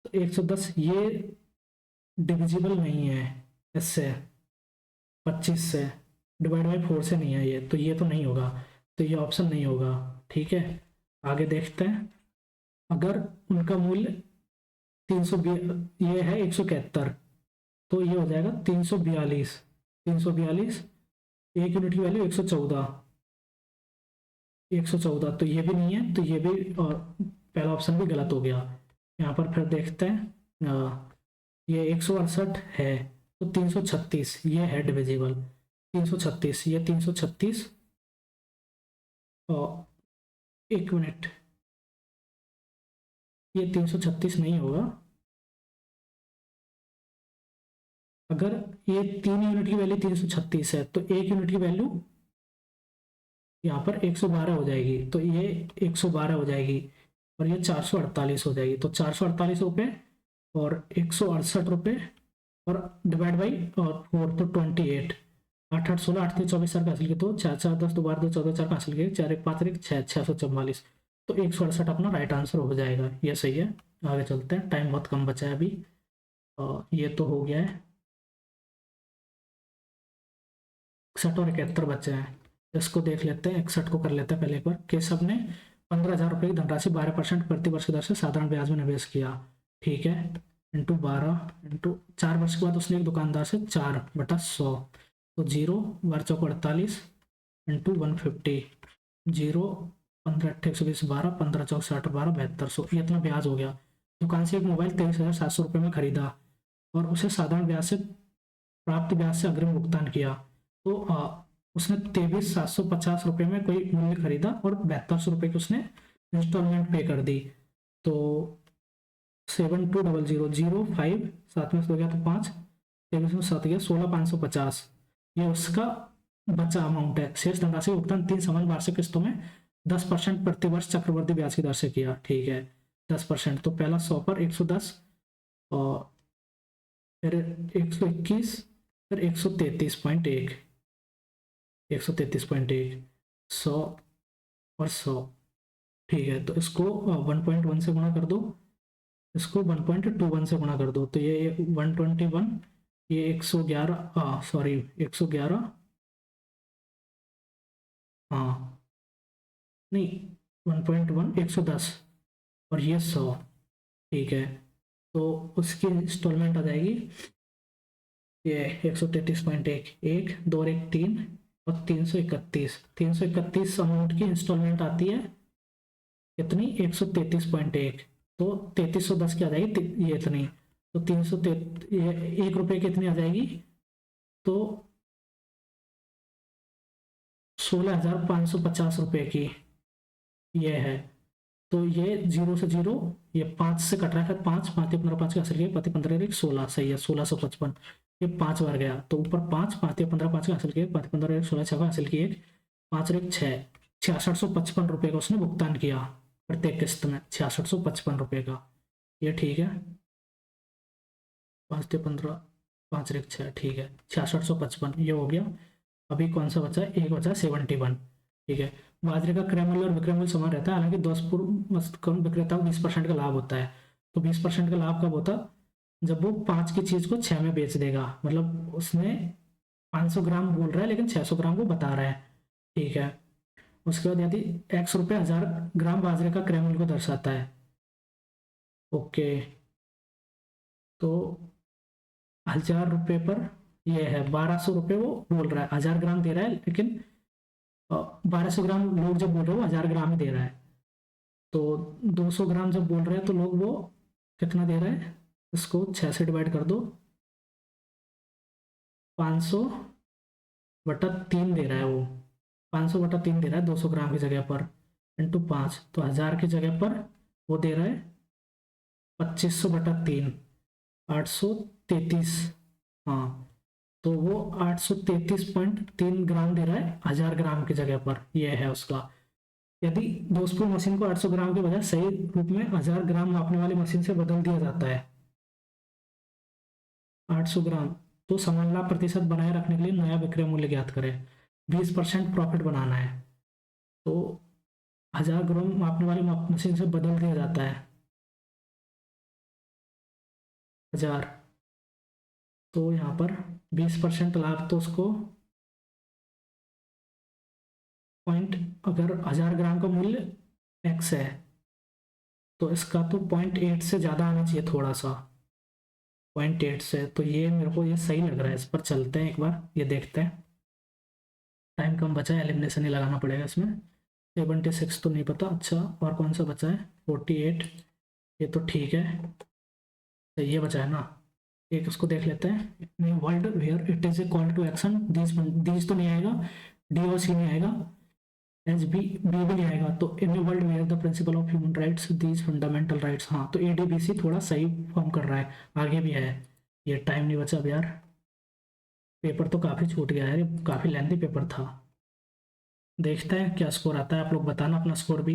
तो 110 ये डिविजिबल नहीं है इससे, 25 से डिवाइड बाई 4 से नहीं है ये, तो ये तो नहीं होगा, तो ये ऑप्शन नहीं होगा, ठीक है। आगे देखते हैं। अगर उनका मूल्य 300, ये है 171, तो ये हो जाएगा 342, 342 एक यूनिट की वैल्यू 114, 114 तो ये भी नहीं है, तो ये भी और पहला ऑप्शन भी गलत हो गया। यहाँ पर फिर देखते हैं ये 168 है, तो 336 ये है डिविजिबल, 336 ये 336 और एक मिनट, ये 336 नहीं होगा। अगर ये 3 यूनिट की वैल्यू 336 है तो एक यूनिट की वैल्यू यहाँ पर 112 हो जाएगी, तो ये 112 हो जाएगी और ये 448 हो जाएगी, तो 448 रुपये और 168 रुपये और डिवाइड बाई और 4 तो 28, 8 8 16 8 3 24 4 का हासिल किया, तो 4 4 10 2 12 2 14 4 का हासिल किया, 4 1 5 1 6 644, तो 168 अपना राइट आंसर हो जाएगा, ये सही है। आगे चलते हैं, टाइम बहुत कम बचा है अभी। ये तो हो गया है, 61 और 71 बचे हैं, इसको देख लेते हैं। 61 को कर लेते हैं पहले एक बार। केशव ने 15,000 रुपये की धनराशि 12% प्रति वर्ष की दर से साधारण ब्याज में निवेश किया, ठीक है, इंटू 12 इंटू 4 वर्ष के बाद उसने एक दुकानदार से 4/100, तो 0 12 चौक 48 इंटू 150, 0 15 8 120 12 15 चौक 60 12 7200, ये इतना ब्याज हो गया। दुकान से एक मोबाइल 23,700 रुपये में खरीदा और उसे साधारण ब्याज से प्राप्त ब्याज से अग्रिम भुगतान किया, तो उसने 23,750 रुपये में कोई मूल्य खरीदा और 7200 रुपये की उसने इंस्टॉलमेंट पे कर दी, तो 720005 सात में से हो गया तो 5, 23 में 7 गया 16,550, ये उसका बचा अमाउंट है। शेष धनराशि का भुगतान 3 समान वार्षिक किस्तों में 10% प्रति वर्ष चक्रवृद्धि ब्याज की दर से किया, ठीक है, 10%, तो पहला 100 पर 110 और फिर 121 फिर 133.1, 133.1, 100 और 100, ठीक है, तो इसको 1.1 से गुणा कर दो, इसको 1.21 से गुणा कर दो, तो ये 121, ये 111, सॉरी 111, हाँ नहीं 1.1 110 और ये 100, ठीक है, तो उसकी इंस्टॉलमेंट आ जाएगी ये 133.1, 1 2 और 1 3 और 331 अमाउंट की इंस्टॉलमेंट आती है, कितनी 133.1, तो 3310 की आ जाएगी ये इतनी, तो 300 ये 1 रुपये की इतनी आ जाएगी, तो 16,550 रुपये की ये है, तो ये 0 से 0, ये 5 से कट रहा है, फिर 5 5 15 5 का हासिल किया, 5 15 1 16, सही है 1655, ये 5 बार गया, तो ऊपर 5 5 15 5 का हासिल किया, 5 15 1 16 6 का हासिल किया, 5 और 1 6, 6655 रुपये का उसने भुगतान किया प्रत्येक किस्त में, 6655 रुपये का, ये ठीक है, 5 15 5 1 6, ठीक है 6655 ये हो गया। अभी कौन सा बचा है, एक बचा 71, ठीक है। बाजरे का क्रय मूल्य और विक्रय मूल्य समान रहता है, हालांकि 10 पूर्व विक्रेता को 20% का लाभ होता है, तो 20% का लाभ कब होता, जब वो 5 की चीज को 6 में बेच देगा, मतलब उसने 500 ग्राम बोल रहा है लेकिन 600 ग्राम वो बता रहा है, ठीक है। उसके बाद यदि x रुपये 1000 ग्राम बाजरे का क्रय मूल्य को दर्शाता है, ओके, तो 1000 रुपये पर ये है 1200 रुपये, वो बोल रहा है 1000 ग्राम दे रहा है, लेकिन 1200 ग्राम लोग जब बोल रहे हो 1000 ग्राम ही दे रहा है, तो 200 ग्राम जब बोल रहे हैं तो लोग वो कितना दे रहे हैं, इसको 6 से डिवाइड कर दो, 500/3 दे रहा है वो, 500/3 दे रहा है 200 ग्राम की जगह पर, इंटू 5, तो 1000 की जगह पर वो दे रहा है 2500/3, 833, हाँ, तो वो 833.3 ग्राम दे रहा है 1000 ग्राम की जगह पर, यह है उसका। यदि दोस्तपुर मशीन को 800 ग्राम के बजाय सही रूप में 1000 ग्राम मापने वाली मशीन से बदल दिया जाता है, 800 ग्राम, तो समान लाभ प्रतिशत बनाए रखने के लिए नया विक्रय मूल्य ज्ञात करें, 20% प्रॉफिट बनाना है, तो 1000 ग्राम मापने वाली मशीन से बदल दिया जाता है 1000, तो यहाँ पर 20% लाभ, तो उसको पॉइंट, अगर 1000 ग्राम का मूल्य x है तो इसका तो 0.8 से ज़्यादा आना चाहिए, थोड़ा सा 0.8 से, तो ये मेरे को ये सही लग रहा है, इस पर चलते हैं एक बार, ये देखते हैं। टाइम कम बचा है, एलिमिनेशन ही लगाना पड़ेगा इसमें। 76 तो नहीं पता। अच्छा, और कौन सा बचा है? 48, ये तो ठीक है। तो ये बचा है ना, एक उसको देख लेते हैं। World where it is a call to action, these तो नहीं आएगा, डी और सी नहीं आएगा, एच बी बी भी नहीं आएगा। तो in world where the principle of human rights these fundamental rights, हाँ तो एडीबीसी थोड़ा सही फॉर्म कर रहा है, आगे भी है। ये टाइम नहीं बचा अब यार, पेपर तो काफ़ी छूट गया है, काफ़ी लेंथी पेपर था। देखते हैं क्या स्कोर आता है, आप लोग बताना अपना स्कोर भी।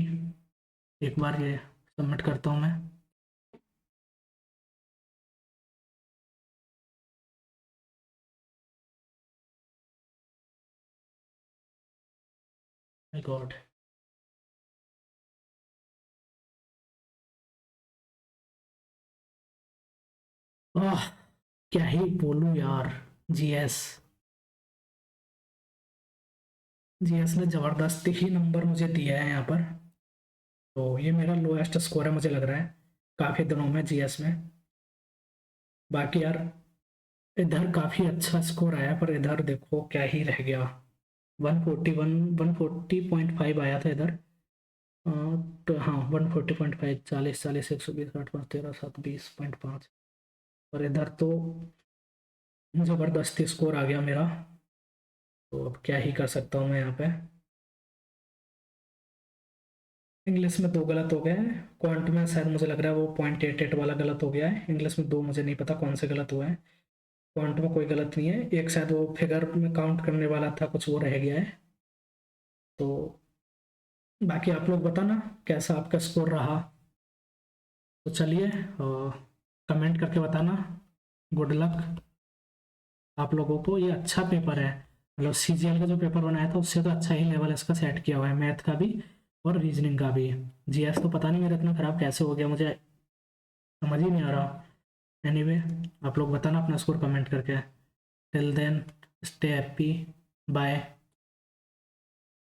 एक बार ये सबमिट करता हूँ मैं। माय गॉड, आह, क्या ही बोलूँ यार। जीएस, जीएस ने ज़बरदस्ती ही नंबर मुझे दिया है यहाँ पर। तो ये मेरा लोएस्ट स्कोर है मुझे लग रहा है काफ़ी दिनों में जीएस में। बाकी यार इधर काफ़ी अच्छा स्कोर आया, पर इधर देखो क्या ही रह गया। 141, 140.5 आया था इधर। तो हाँ 140.5, 40, 120, 8, 5, 13, 7, 20.5। और इधर तो ज़बरदस्ती स्कोर आ गया मेरा। तो अब क्या ही कर सकता हूँ मैं यहाँ पे। इंग्लिश में दो गलत हो गए हैं, क्वांट में शायद मुझे लग रहा है वो 0.88 वाला गलत हो गया है। इंग्लिश में दो, मुझे नहीं पता कौन से गलत हुए हैं। क्वांट में कोई गलत नहीं है, एक शायद वो फिगर में काउंट करने वाला था, कुछ वो रह गया है। तो बाकी आप लोग बताना कैसा आपका स्कोर रहा। तो चलिए कमेंट करके बताना। गुड लक आप लोगों को। ये अच्छा पेपर है, मतलब सीजीएल का जो पेपर बनाया था उससे तो अच्छा ही लेवल इसका सेट किया हुआ है, मैथ का भी और रीजनिंग का भी। जीएस तो पता नहीं मेरा इतना ख़राब कैसे हो गया, मुझे समझ ही नहीं आ रहा। एनीवे आप लोग बताना अपना स्कोर कमेंट करके। Till then stay happy, bye.